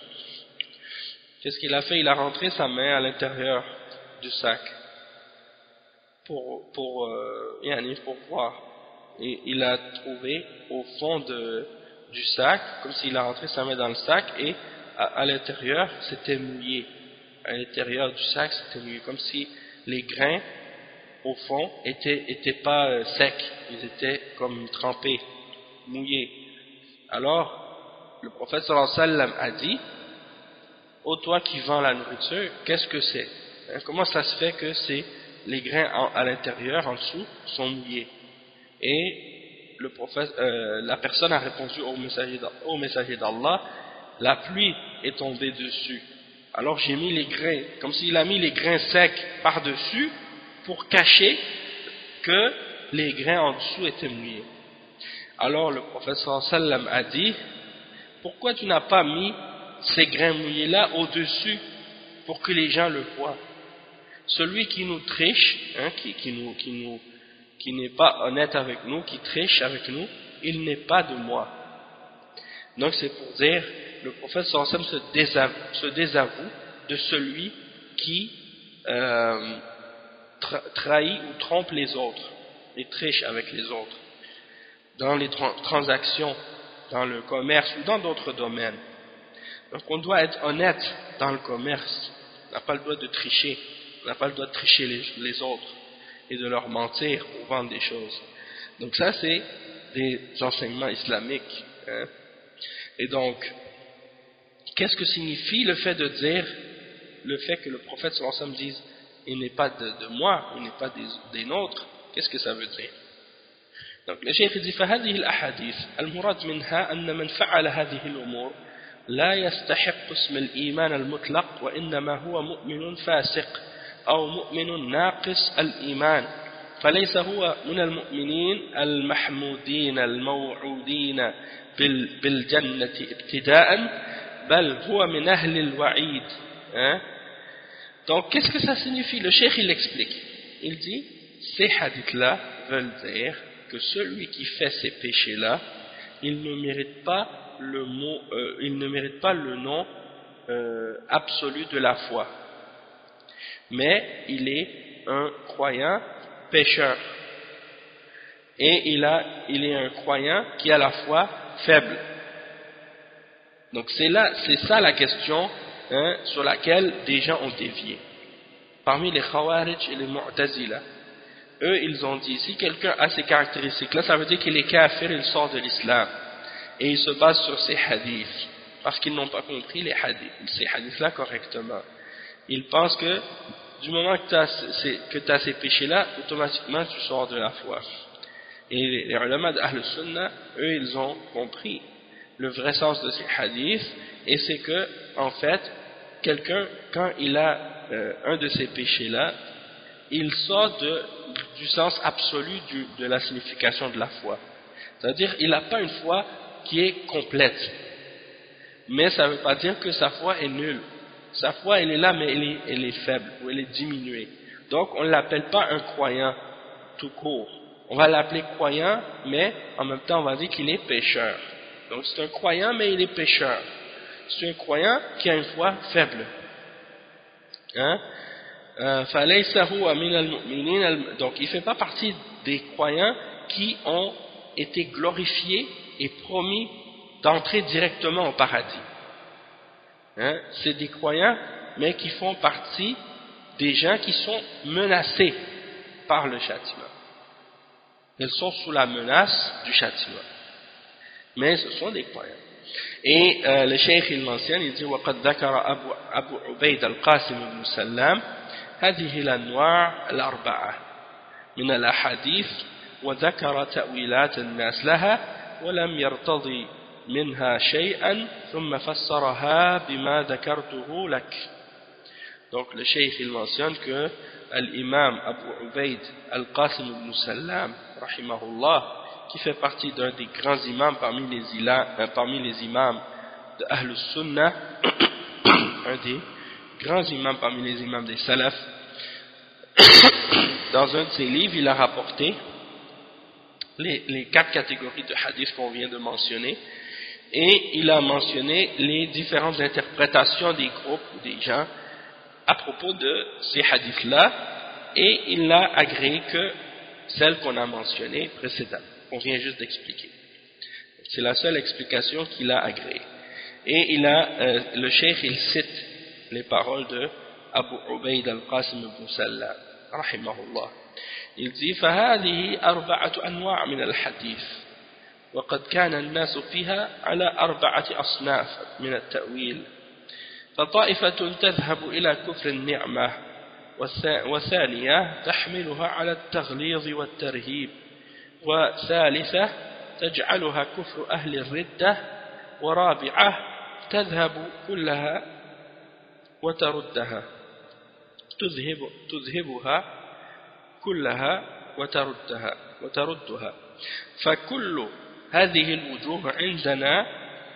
Qu'est-ce qu'il a fait? Il a rentré sa main à l'intérieur du sac pour voir. Et il a trouvé au fond du sac, comme s'il a rentré sa main dans le sac, et à l'intérieur c'était mouillé. À l'intérieur du sac c'était mouillé, comme si les grains au fond étaient pas secs, ils étaient comme trempés, mouillés. Alors le prophète sallallahu alayhi wa sallam a dit: ô toi qui vends la nourriture, qu'est-ce que c'est? Comment ça se fait que les grains à l'intérieur, en dessous, sont mouillés? Et le prophète, la personne a répondu au messager d'Allah: la pluie est tombée dessus. Alors j'ai mis les grains, comme s'il a mis les grains secs par-dessus pour cacher que les grains en dessous étaient mouillés. Alors le prophète sallallahu alayhi wa sallam a dit: pourquoi tu n'as pas mis ces grains mouillés là au-dessus pour que les gens le voient? Celui qui nous triche, qui n'est pas honnête avec nous, qui triche avec nous, il n'est pas de moi. Donc c'est pour dire, le prophète sallallahu alayhi wa sallam se désavoue de celui qui trahit ou trompe les autres et triche avec les autres dans les transactions, dans le commerce ou dans d'autres domaines. Donc on doit être honnête dans le commerce. On n'a pas le droit de tricher, on n'a pas le droit de tricher les autres et de leur mentir pour vendre des choses. Donc ça c'est des enseignements islamiques. Et donc qu'est-ce que signifie le fait de dire, le fait que le prophète sallallahu alayhi wa sallam dise: il n'est pas de moi, il n'est pas des nôtres? Qu'est-ce que ça veut dire? Donc le cheikh dit: فهذه الأحاديث المراد منها أن من فعل هذه الأمور لا يستحق اسم الإيمان المطلق وإنما هو مؤمن فاسق أو مؤمن ناقص الإيمان فليس هو من المؤمنين المحمودين الموعودين بالجنة ابتداء بل هو من أهل الوعيد. Donc qu'est-ce que ça signifie? Le cheikh il explique, il dit: ces hadiths là veulent dire que celui qui fait ces péchés-là, il ne mérite pas le nom absolu de la foi, mais il est un croyant pécheur, et il est un croyant qui a la foi faible. Donc c'est ça la question sur laquelle des gens ont dévié. Parmi les Khawarij et les Mu'tazila, eux ils ont dit, si quelqu'un a ces caractéristiques-là, ça veut dire qu'il est kafir, il sort de l'islam. Et ils se basent sur ces hadiths, parce qu'ils n'ont pas compris ces hadiths-là correctement. Ils pensent que du moment que tu as ces péchés-là, automatiquement tu sors de la foi. Et les ulama d'Ahl Sunnah, eux, ils ont compris le vrai sens de ces hadiths, et c'est que, en fait, quelqu'un, quand il a un de ces péchés-là, il sort du sens absolu de la signification de la foi. C'est-à-dire, il n'a pas une foi qui est complète. Mais ça ne veut pas dire que sa foi est nulle. Sa foi, elle est là, mais elle est faible, ou elle est diminuée. Donc, on ne l'appelle pas un croyant tout court. On va l'appeler croyant, mais en même temps, on va dire qu'il est pécheur. Donc, c'est un croyant, mais il est pécheur. C'est un croyant qui a une foi faible. Donc, il ne fait pas partie des croyants qui ont été glorifiés et promis d'entrer directement au paradis. C'est des croyants, mais qui font partie des gens qui sont menacés par le châtiment. Ils sont sous la menace du châtiment. Mais ce sont des croyants. Et le cheikh il mentionne, il dit وَقَدْ ذَكَرَ أبو عبيد القاسم بن سلام هذه الأنواع الأربعة من الأحاديث وذكر تأويلات الناس لها ولم يرتضي منها شيئا ثم فسرها بما ذكرته لك. Donc le cheikh il mentionne que l'imam Abu Ubaid al-Qasim ibn Sallam rahimahullah, qui fait partie d'un des grands imams parmi les imams de Ahl Sunnah, un des grands imams parmi les imams des Salaf, dans un de ses livres il a rapporté les 4 catégories de hadiths qu'on vient de mentionner, et il a mentionné les différentes interprétations des groupes ou des gens à propos de ces hadiths-là, et il n'a agréé que celles qu'on a mentionnées précédemment, qu'on vient juste d'expliquer. C'est la seule explication qu'il a agréée. Et le cheikh il cite les paroles de Abu Ubaid al-Qasim ibn Sallam, rahimahullah. Il dit فهذه 4 أنواع من الحديث وقد كان الناس فيها على 4 أصناف من التأويل فطائفة تذهب إلى كفر النعمة وثانية تحملها على التغليظ والترهيب وثالثة تجعلها كفر أهل الردة ورابعة تذهب كلها وتردها تذهبها كلها وتردها فكل هذه الوجوه عندنا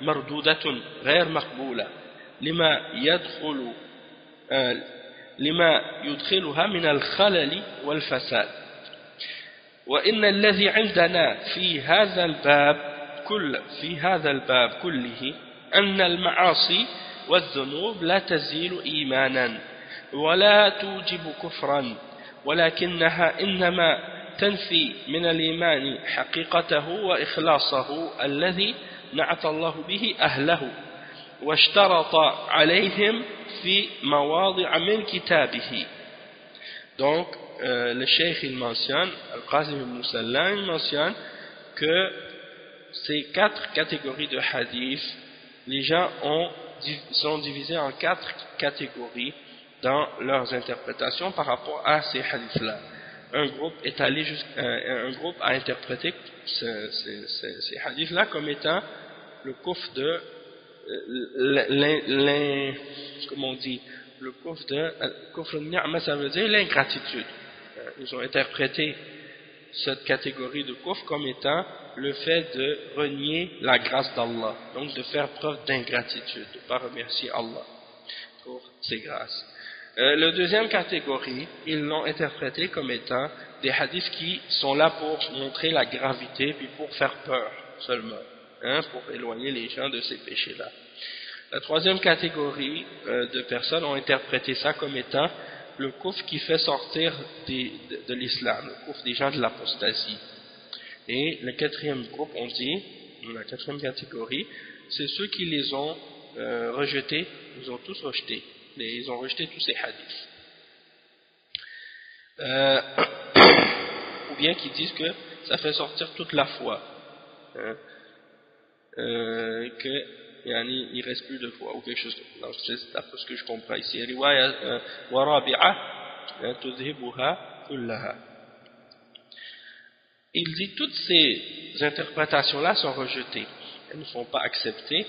مردودة غير مقبولة لما يدخلها من الخلل والفساد وإن الذي عندنا في هذا الباب كله أن المعاصي والذنوب لا تزيل إيمانا ولا توجب كفرا ولكنها إنما تنفي من الإيمان حقيقته وإخلاصه الذي نعت الله به أهله واشترط عليهم في مواضع من كتابه. Donc le cheikh il mentionne, Al-Qasim ibn Sallam il mentionne que ces 4 catégories de hadith, les gens sont divisés en 4 catégories dans leurs interprétations par rapport à ces hadiths-là. Un groupe a interprété ces hadiths-là comme étant le kufr de comment on dit, le kufr ni'ma, ça veut dire l'ingratitude. Ils ont interprété cette catégorie de kufr comme étant le fait de renier la grâce d'Allah, donc de faire preuve d'ingratitude, de ne pas remercier Allah pour ses grâces. La deuxième catégorie, ils l'ont interprété comme étant des hadiths qui sont là pour montrer la gravité puis pour faire peur seulement, hein, pour éloigner les gens de ces péchés-là. La troisième catégorie de personnes ont interprété ça comme étant le koufr qui fait sortir de l'islam, le koufr des gens de l'apostasie. Et le quatrième groupe, on dit, la quatrième catégorie, c'est ceux qui les ont rejetés, ils ont tous rejeté, ils ont rejeté tous ces hadiths. Ou bien qui disent que ça fait sortir toute la foi, hein, que il reste plus de foi ou quelque chose comme ça. C'est d'après ce que je comprends ici. Riwaya wa rabi'a tudhibuha kullaha. Il dit toutes ces interprétations là sont rejetées, elles ne sont pas acceptées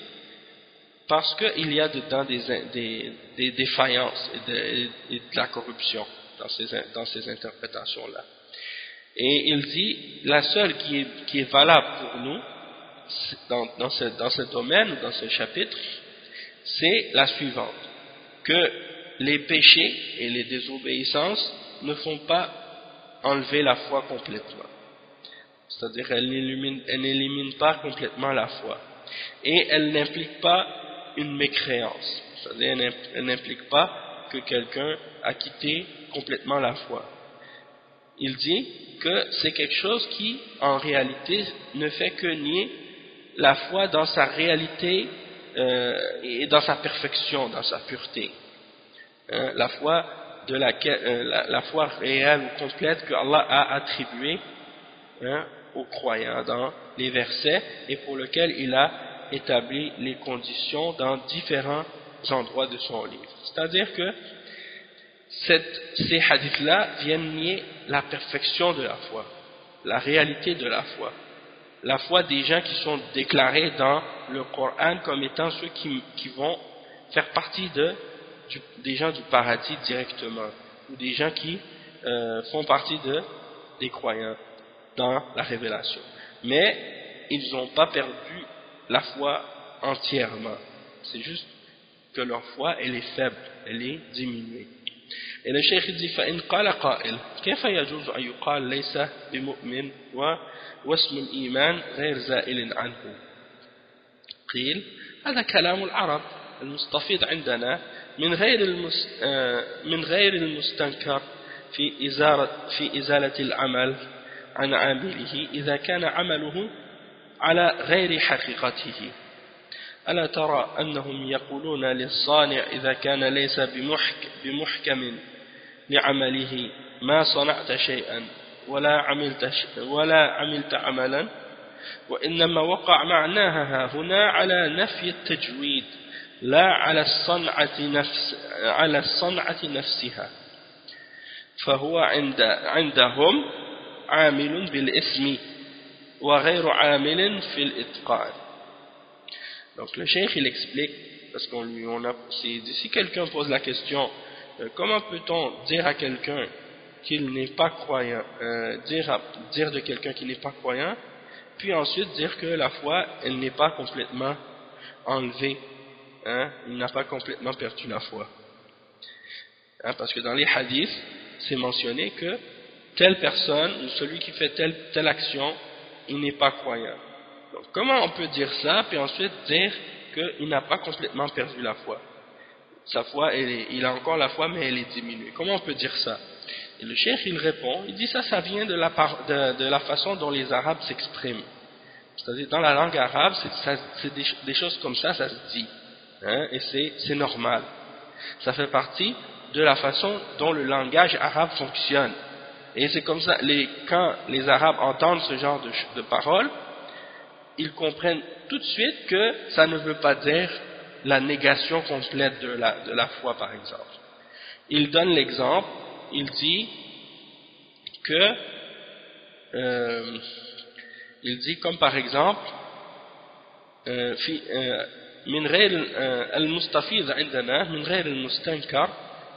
parce qu'il y a dedans des défaillances et de la corruption dans ces interprétations là. Et il dit la seule qui est valable pour nous dans ce domaine, dans ce chapitre, c'est la suivante, que les péchés et les désobéissances ne font pas enlever la foi complètement, c'est-à-dire elles n'éliminent pas complètement la foi, et elles n'impliquent pas une mécréance, c'est-à-dire elles n'impliquent pas que quelqu'un a quitté complètement la foi. Il dit que c'est quelque chose qui en réalité ne fait que nier la foi dans sa réalité et dans sa perfection, dans sa pureté. La foi la foi réelle ou complète que Allah a attribuée aux croyants dans les versets et pour lequel il a établi les conditions dans différents endroits de son livre. C'est-à-dire que ces hadiths-là viennent nier la perfection de la foi, la réalité de la foi des gens qui sont déclarés dans le Coran comme étant ceux qui vont faire partie des gens du paradis directement, ou des gens qui font partie des croyants dans la révélation. Mais ils n'ont pas perdu la foi entièrement, c'est juste que leur foi elle est faible, elle est diminuée. Et le cheikh dit فإن قال قائل كيف يجوز أن يقال ليس بمؤمن واسم الإيمان غير زائل عنه قيل هذا كلام العرب المستفيض عندنا من غير المستنكر في إزالة العمل عن عامله إذا كان عمله على غير حقيقته. ألا ترى أنهم يقولون للصانع إذا كان ليس بمحكم لعمله ما صنعت شيئا ولا عملت عملا، وإنما وقع معناها هنا على نفي التجويد لا على الصنعة نفسها، فهو عندهم عامل بالاسم وغير عامل في الإتقان. Donc le cheikh il explique, parce si quelqu'un pose la question comment peut-on dire à quelqu'un qu'il n'est pas croyant, dire de quelqu'un qui n'est pas croyant, puis ensuite dire que la foi elle n'est pas complètement enlevée, il n'a pas complètement perdu la foi, parce que dans les hadiths c'est mentionné que telle personne ou celui qui fait telle action il n'est pas croyant. Donc, comment on peut dire ça puis ensuite dire qu'il n'a pas complètement perdu la foi? Sa foi, il a encore la foi mais elle est diminuée. Comment on peut dire ça? Et le cheikh il répond, il dit ça vient de la façon dont les Arabes s'expriment. C'est-à-dire dans la langue arabe, c'est des choses comme ça se dit, et c'est normal. Ça fait partie de la façon dont le langage arabe fonctionne. Et c'est comme ça, quand les Arabes entendent ce genre de paroles, ils comprennent tout de suite que ça ne veut pas dire la négation complète de la foi, par exemple. Il donne l'exemple, il dit que il dit comme par exemple من غير المستفيض عندنا من غير المستنكر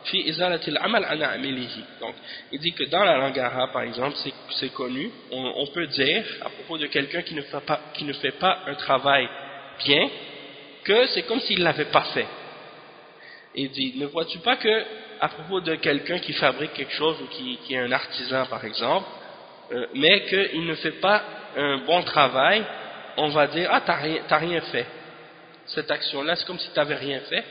في إزالة العمل عن عامله. Donc il dit que dans la langue arabe par exemple c'est connu, on peut dire à propos de quelqu'un qui ne fait pas un travail bien que c'est comme s'il ne l'avait pas fait. Il dit, ne vois-tu pas que, à propos de quelqu'un qui fabrique quelque chose ou qui est un artisan par exemple, mais qu'il ne fait pas un bon travail, on va dire, ah, t'as rien fait. Cette action-là, c'est comme si tu n'avais rien fait.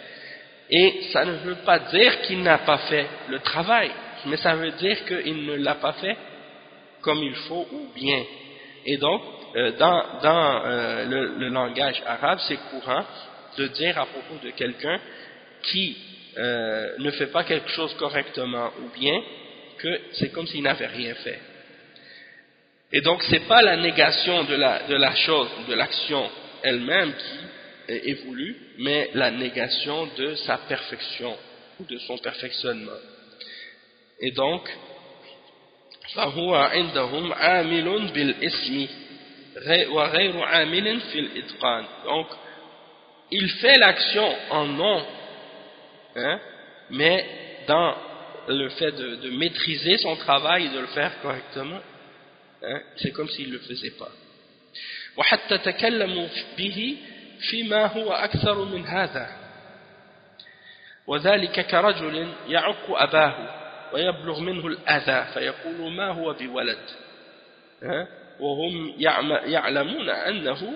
Et ça ne veut pas dire qu'il n'a pas fait le travail, mais ça veut dire qu'il ne l'a pas fait comme il faut ou bien. Et donc, dans le langage arabe, c'est courant de dire à propos de quelqu'un qui ne fait pas quelque chose correctement ou bien, que c'est comme s'il n'avait rien fait. Et donc, c'est pas la négation de la chose, de l'action elle-même qui est voulue, mais la négation de sa perfection ou de son perfectionnement. Et donc, فهو عندهم عامل بالاسم وغير عامل في الإتقان. Donc, il fait l'action en nom, hein, mais dans le fait de maîtriser son travail et de le faire correctement, hein, c'est comme s'il ne le faisait pas. وحتى تكلموا به فيما هو أكثر من هذا وذلك كرجل يعق أباه ويبلغ منه الأذى فيقول ما هو بولد وهم يعلمون أنه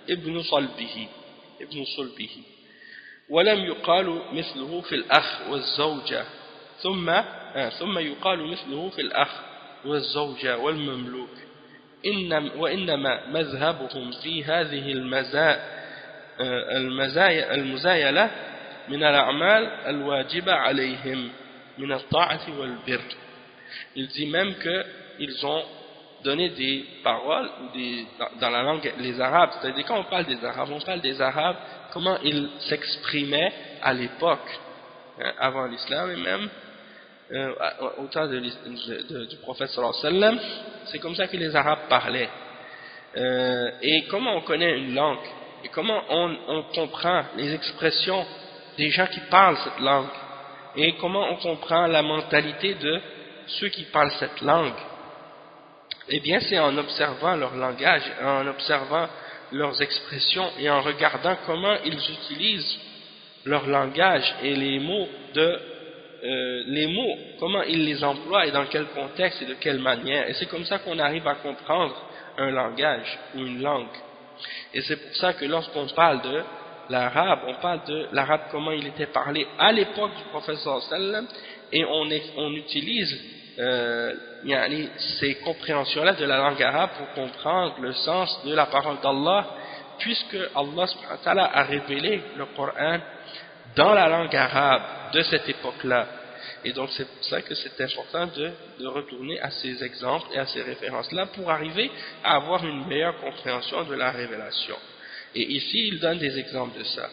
ابن صلبه ولم يقال مثله في الأخ والزوجة ثم يقال مثله في الأخ والزوجة والمملوك وإنما مذهبهم في هذه المزايلة من الأعمال الواجبة عليهم من الطاعة والبر. Il dit même qu'ils ont donné des paroles dans la langue les Arabes, c'est-à-dire quand on parle des Arabes, comment ils s'exprimaient à l'époque, avant l'islam et même au temps du prophète sallallahu alayhi wa sallam, c'est comme ça que les Arabes parlaient. Et comment on connaît une langue et comment on comprend les expressions des gens qui parlent cette langue et comment on comprend la mentalité de ceux qui parlent cette langue, eh bien c'est en observant leur langage, en observant leurs expressions et en regardant comment ils utilisent leur langage et les mots, comment ils les emploient et dans quel contexte et de quelle manière. Et c'est comme ça qu'on arrive à comprendre un langage ou une langue. Et c'est pour ça que lorsqu'on parle de l'arabe, on parle de l'arabe comment il était parlé à l'époque du prophète sallallahu alayhi wa sallam, et on utilise ces compréhensions-là de la langue arabe pour comprendre le sens de la parole d'Allah, puisque Allah subhanahu wa ta'ala a révélé le Coran dans la langue arabe de cette époque-là. Et donc c'est pour ça que c'est important de retourner à ces exemples et à ces références-là pour arriver à avoir une meilleure compréhension de la révélation. Et ici, il donne des exemples de ça.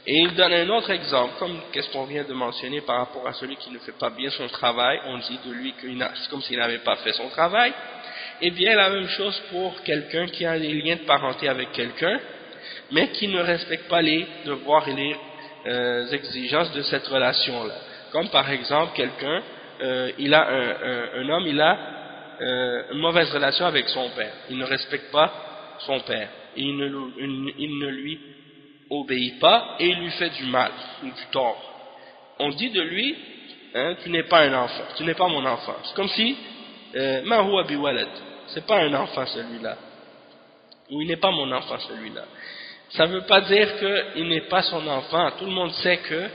Et il donne un autre exemple, comme qu'est-ce qu'on vient de mentionner par rapport à celui qui ne fait pas bien son travail. On dit de lui que c'est comme s'il n'avait pas fait son travail. Et bien la même chose pour quelqu'un qui a des liens de parenté avec quelqu'un, mais qui ne respecte pas les devoirs et les exigences de cette relation-là. Comme par exemple, quelqu'un, un homme, il a une mauvaise relation avec son père. Il ne respecte pas son père. Il ne lui obéit pas et il lui fait du mal ou du tort. On dit de lui, hein, tu n'es pas un enfant, tu n'es pas mon enfant. C'est comme si ma huwa bi walad, c'est pas un enfant celui-là, ou il n'est pas mon enfant celui-là. Ça ne veut pas dire qu'il n'est pas son enfant. Tout le monde sait que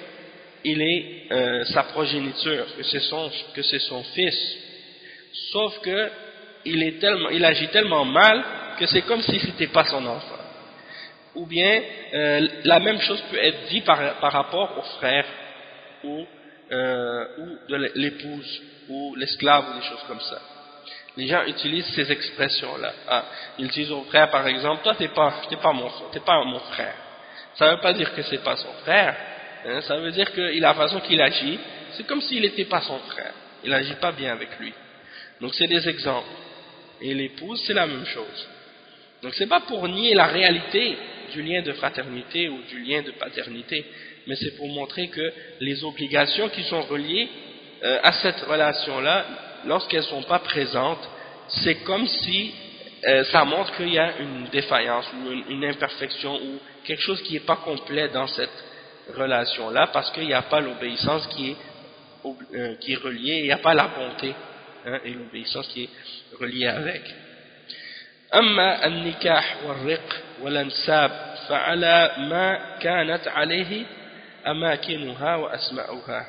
il est sa progéniture, que c'est son fils. Sauf que il agit tellement mal que c'est comme si c'était pas son enfant. Ou bien la même chose peut être dit par rapport au frère ou de l'épouse ou l'esclave ou des choses comme ça. Les gens utilisent ces expressions-là. Ah, ils disent au frère par exemple, toi t'es pas mon frère. Ça ne veut pas dire que c'est pas son frère. Hein, ça veut dire que la façon qu'il agit, c'est comme s'il n'était pas son frère. Il n'agit pas bien avec lui. Donc c'est des exemples. Et l'épouse, c'est la même chose. Donc c'est pas pour nier la réalité du lien de fraternité ou du lien de paternité, mais c'est pour montrer que les obligations qui sont reliées à cette relation-là, lorsqu'elles ne sont pas présentes, c'est comme si ça montre qu'il y a une défaillance ou une imperfection ou quelque chose qui n'est pas complet dans cette relation-là, parce qu'il n'y a pas l'obéissance qui est reliée, il n'y a pas la bonté, hein, et l'obéissance qui est reliée avec. أما النكاح والرق والانساب فعلى ما كانت عليه أماكنها وأسماؤها.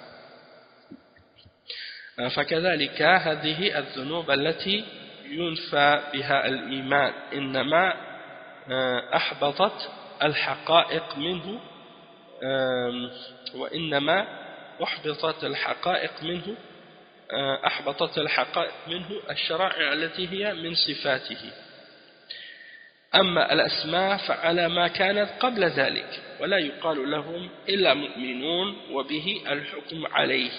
فكذلك هذه الذنوب التي ينفى بها الإيمان إنما أحبطت الحقائق منه وإنما أحبطت الحقائق منه الشرائع التي هي من صفاته. أما الأسماء فعلى ما كانت قبل ذلك ولا يقال لهم إلا مؤمنون وبه الحكم عليه.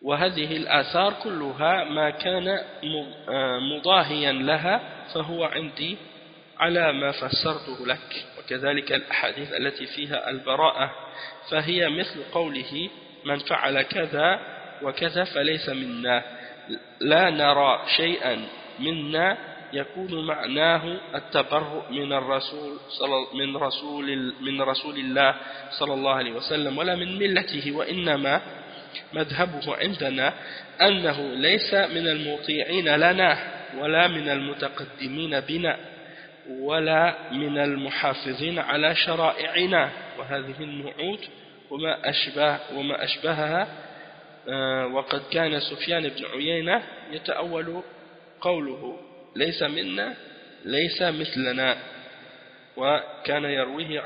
وهذه الآثار كلها ما كان مضاهيا لها فهو عندي على ما فسرته لك. وكذلك الأحاديث التي فيها البراءة فهي مثل قوله من فعل كذا وكذا فليس منا لا نرى شيئا منا يكون معناه التبرؤ من رسول الله صلى الله عليه وسلم ولا من ملته، وإنما مذهبه عندنا أنه ليس من المطيعين لنا ولا من المتقدمين بنا ولا من المحافظين على شرائعنا. وهذه النعوت وما أشبهها. وقد كان سفيان بن عيينة يتأول قوله ليس منا ليس مثلنا وكان يرويه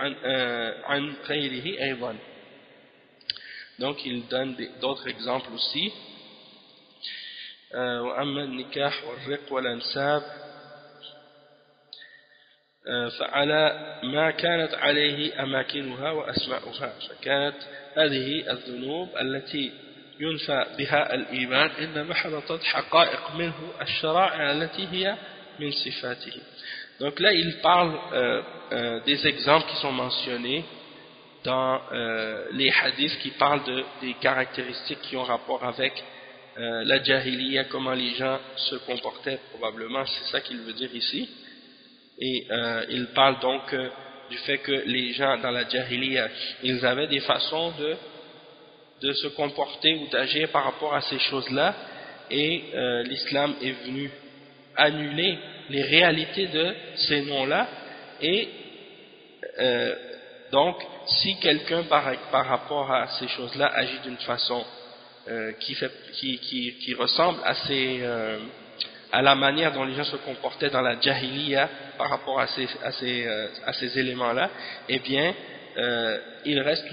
عن غيره أيضا. Donc il donne d'autres exemples aussi. وأما النكاح والرق والأنساب فعلى ما كانت عليه أماكنها وأسماؤها. فكانت هذه الذنوب التي ينفى بها الإيمان إنما حبطت حقائق منه الشرائع التي هي من صفاته. Donc là il parle des exemples qui sont mentionnés dans les hadiths qui parlent des caractéristiques qui ont rapport avec la jahiliya, comment les gens se comportaient probablement, c'est ça qu'il veut dire ici. Et il parle donc du fait que les gens dans la jahiliya, ils avaient des façons de se comporter ou d'agir par rapport à ces choses-là, et l'islam est venu annuler les réalités de ces noms-là, et donc si quelqu'un par rapport à ces choses-là agit d'une façon qui ressemble à la manière dont les gens se comportaient dans la jahiliya par rapport à ces éléments-là, eh bien il reste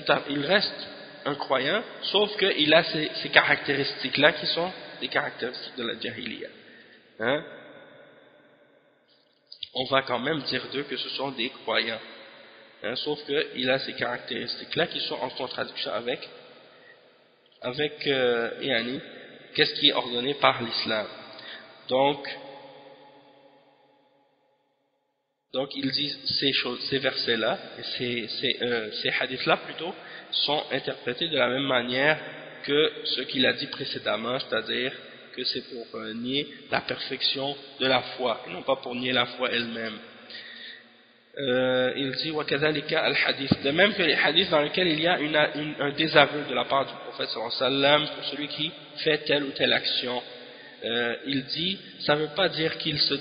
un croyant, sauf qu'il a ces caractéristiques-là qui sont des caractéristiques de la jahiliya. Hein? On va quand même dire d'eux que ce sont des croyants. Hein? Sauf qu'il a ces caractéristiques-là qui sont en contradiction avec qu'est-ce qui est ordonné par l'islam. Donc ils disent ces versets-là, ces hadiths-là plutôt, sont interprétés de la même manière que ce qu'il a dit précédemment, c'est-à-dire que c'est pour nier la perfection de la foi, et non pas pour nier la foi elle-même. Il dit وَكَذَلِكَ الْحَدِيث, de même que les hadiths dans lesquels il y a un désaveu de la part du prophète sallallahu alayhi wa sallam pour celui qui fait telle ou telle action. Il dit, ça ne veut pas dire qu'il se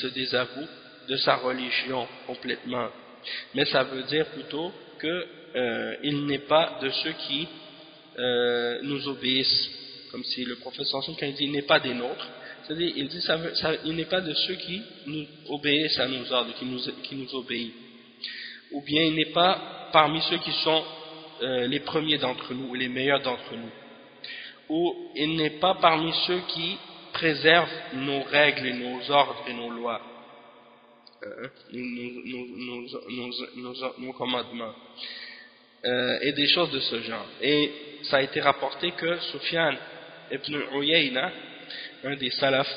désavoue de sa religion complètement, mais ça veut dire plutôt qu'il n'est pas de ceux qui nous obéissent, comme si le prophète sallallahu alayhi wa sallam, quand il dit il n'est pas des nôtres, c'est-à-dire il dit il n'est pas de ceux qui nous obéissent à nos ordres, qui nous obéissent, ou bien il n'est pas parmi ceux qui sont les premiers d'entre nous ou les meilleurs d'entre nous, ou il n'est pas parmi ceux qui préservent nos règles et nos ordres et nos lois, nos commandements, et des choses de ce genre. Et ça a été rapporté que Sufyan ibn Uyayna, un des salafs,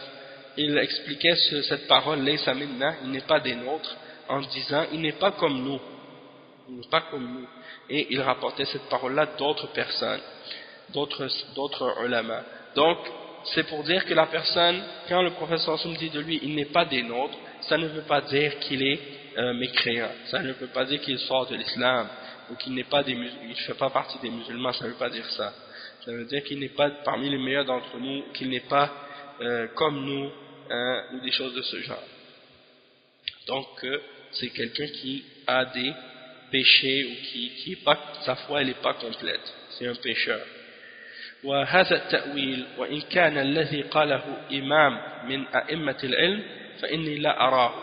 il expliquait cette parole laysa minna, il n'est pas des nôtres, en disant il n'est pas comme nous, il n'est pas comme nous. Et il rapportait cette parole-là d'autres personnes, d'autres ulama. Donc c'est pour dire que la personne, quand le prophète sallallahu alayhi wa sallam dit de lui il n'est pas des nôtres, ça ne veut pas dire qu'il est mécréant, ça ne veut pas dire qu'il sort de l'islam, ou qu'il n'est pas il ne fait pas partie des musulmans, ça ne veut pas dire ça. Ça veut dire qu'il n'est pas parmi les meilleurs d'entre nous, qu'il n'est pas comme nous, ou des choses de ce genre. Donc c'est quelqu'un qui a des péchés ou qui est pas, sa foi elle n'est pas complète, c'est un pécheur. وهذا التأويل وإن كان الذي قاله إمام من أئمة العلم فإني لا أراه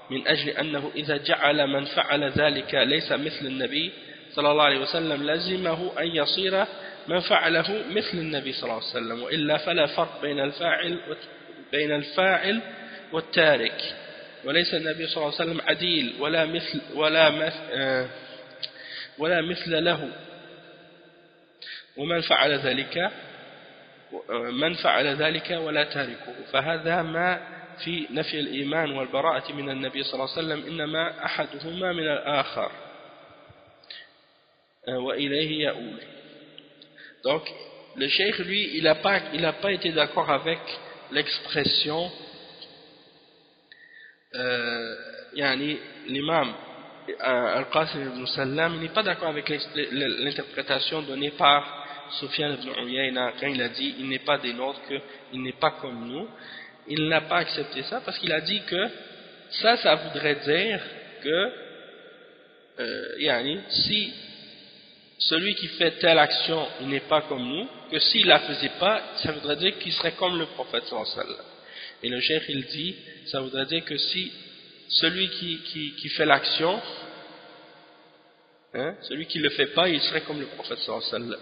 من أجل أنه إذا جعل من فعل ذلك ليس مثل النبي صلى الله عليه وسلم لزمه أن يصير من فعله مثل النبي صلى الله عليه وسلم وإلا فلا فرق بين الفاعل والتارك وليس النبي صلى الله عليه وسلم عديل ولا مثل له ومن فعل ذلك ولا تاركه فهذا ما في نفي الإيمان والبراءة من النبي صلى الله عليه وسلم إنما أحدهما من الآخر وإليه يؤول. Donc le cheikh lui il n'a pas été d'accord avec l'expression l'imam Al-Qasim ibn Sallam, il n'est pas d'accord avec l'interprétation donnée par Sufyan ibn Uyayna quand il a dit il n'est pas des nôtres, qu'il n'est pas comme nous. Il n'a pas accepté ça parce qu'il a dit que ça voudrait dire que si celui qui fait telle action il n'est pas comme nous, que s'il la faisait pas ça voudrait dire qu'il serait comme le prophète sallallahu alayhi wa sallam. Et le cheikh il dit ça voudrait dire que si celui qui fait l'action, celui qui ne le fait pas, il serait comme le prophète sallallahu alayhi wa sallam.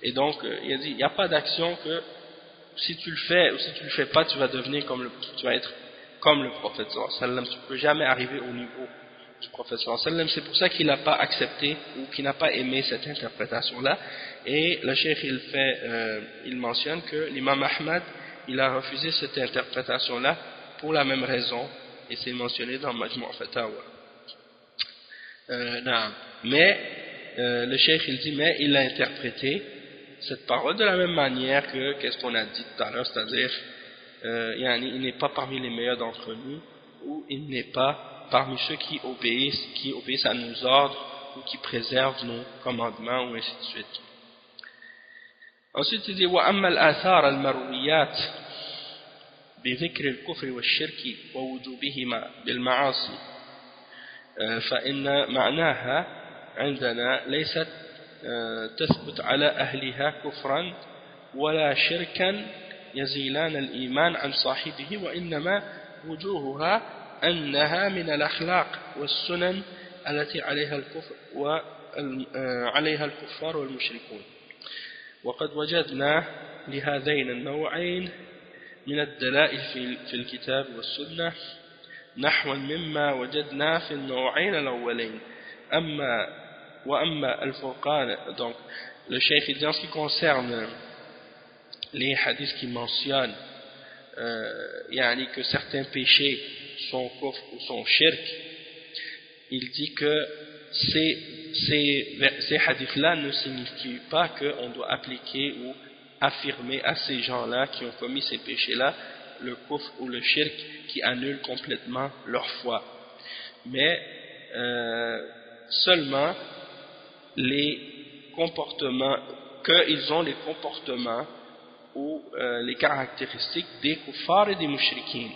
Et donc, il a dit, il n'y a pas d'action que si tu le fais ou si tu ne le fais pas, tu vas être comme le prophète sallallahu alayhi wa sallam. Tu ne peux jamais arriver au niveau du prophète sallallahu alayhi wa sallam. C'est pour ça qu'il n'a pas accepté ou qu'il n'a pas aimé cette interprétation-là. Et le cheikh, il mentionne que l'imam Ahmad, il a refusé cette interprétation-là pour la même raison. Et c'est mentionné dans Majmu' Fatawa. Mais le cheikh il dit mais il a interprété cette parole de la même manière que qu'est-ce qu'on a dit tout à l'heure, c'est-à-dire il n'est pas parmi les meilleurs d'entre nous ou il n'est pas parmi ceux qui obéissent à nos ordres ou qui préservent nos commandements ou ainsi de suite. Ensuite il dit wa amma al-athar al-marwiyat بذكر الكفر والشرك ووجوبهما بالمعاصي فإن معناها عندنا ليست تثبت على أهلها كفرا ولا شركا يزيلان الإيمان عن صاحبه وإنما وجوهها أنها من الأخلاق والسنن التي عليها الكفار والمشركون وقد وجدنا لهذين النوعين من الدلائل في الكتاب والسنة نحو مما وجدنا في النوعين الأولين وأما الفرقان. Donc le cheikh dit en ce qui concerne les hadiths qui mentionnent que certains péchés sont kufr ou sont shirk, il dit que ces hadiths-là ne signifient pas qu'on doit appliquer ou affirmer à ces gens-là qui ont commis ces péchés-là le kufr ou le shirk qui annule complètement leur foi, mais seulement les comportements, qu'ils ont les comportements ou les caractéristiques des kuffars et des mushrikines.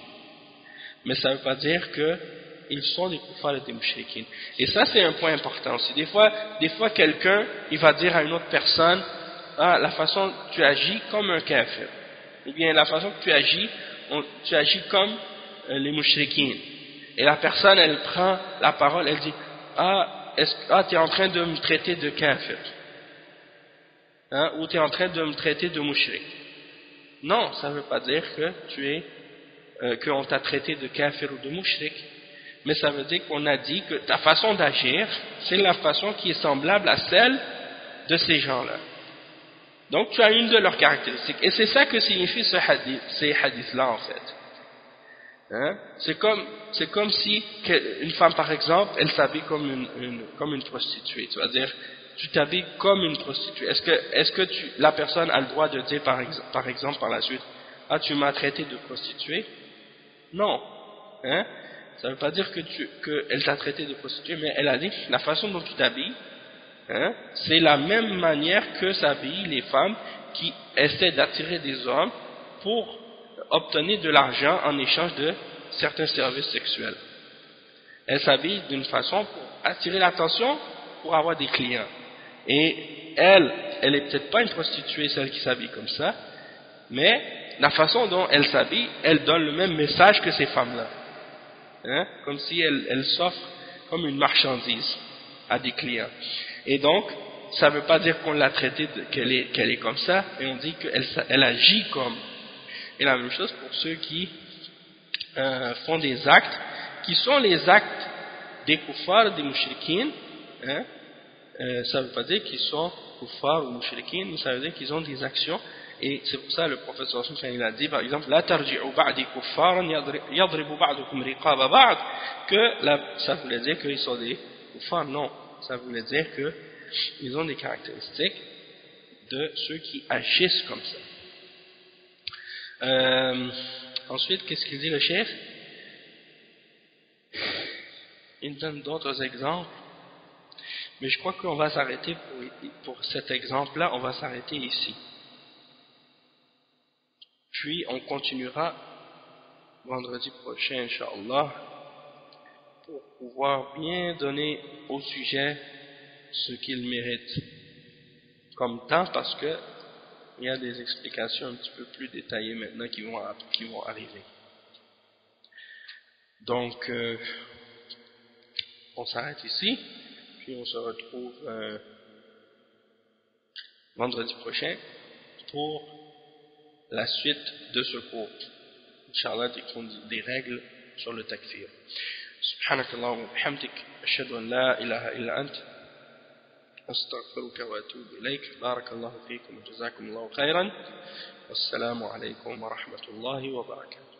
Mais ça ne veut pas dire qu'ils sont des kuffars et des mushrikines. Et ça c'est un point important aussi. Des fois quelqu'un il va dire à une autre personne la façon que tu agis comme un kafir, ou bien la façon que tu agis comme les mushrikines. Et la personne elle prend la parole, elle dit tu es en train de me traiter de kafir, ou tu es en train de me traiter de mushrik. Non, ça ne veut pas dire que qu'on t'a traité de kafir ou de mushrik, mais ça veut dire qu'on a dit que ta façon d'agir c'est la façon qui est semblable à celle de ces gens-là. Donc tu as une de leurs caractéristiques, et c'est ça que signifie ces hadiths-là en fait. C'est comme si une femme par exemple, elle s'habille comme une prostituée. C'est-à-dire, tu t'habilles comme une prostituée. Est-ce que la personne a le droit de dire par exemple par la suite, tu m'as traité de prostituée? Non. Ça ne veut pas dire qu'elle t'a traité de prostituée, mais elle a dit la façon dont tu t'habilles, Hein? C'est la même manière que s'habillent les femmes qui essaient d'attirer des hommes pour obtenir de l'argent en échange de certains services sexuels. Elles s'habillent d'une façon pour attirer l'attention, pour avoir des clients. Et elle est peut-être pas une prostituée, celle qui s'habille comme ça, mais la façon dont elle s'habille, elle donne le même message que ces femmes-là. Hein? Comme si elle s'offre comme une marchandise à des clients. Et donc, ça ne veut pas dire qu'on l'a traitée qu'elle est comme ça, mais on dit qu'elle agit comme. Et la même chose pour ceux qui font des actes, qui sont les actes des kuffars, des mouchriquines. Hein? Ça ne veut pas dire qu'ils sont kuffars ou mouchriquines, mais ça veut dire qu'ils ont des actions. Et c'est pour ça que le professeur il a dit, par exemple, la tarji'u ba'di kuffaran yadribu ba'dukum riqaba ba'd, que ça voulait dire qu'ils sont des kuffars. Non, ça voulait dire qu'ils ont des caractéristiques de ceux qui agissent comme ça. Ensuite, qu'est-ce qu'il dit le chef? Il donne d'autres exemples, mais je crois qu'on va s'arrêter pour cet exemple-là, on va s'arrêter ici. Puis on continuera vendredi prochain, Inch'Allah, pour pouvoir bien donner au sujet ce qu'il mérite comme temps, parce que il y a des explications un petit peu plus détaillées maintenant qui vont arriver. Donc, on s'arrête ici, puis on se retrouve vendredi prochain pour la suite de ce cours. Inch'Allah, des règles sur le takfir. سبحانك اللهم وبحمدك أشهد أن لا إله إلا أنت أستغفرك وأتوب إليك بارك الله فيكم وجزاكم الله خيرا والسلام عليكم ورحمة الله وبركاته.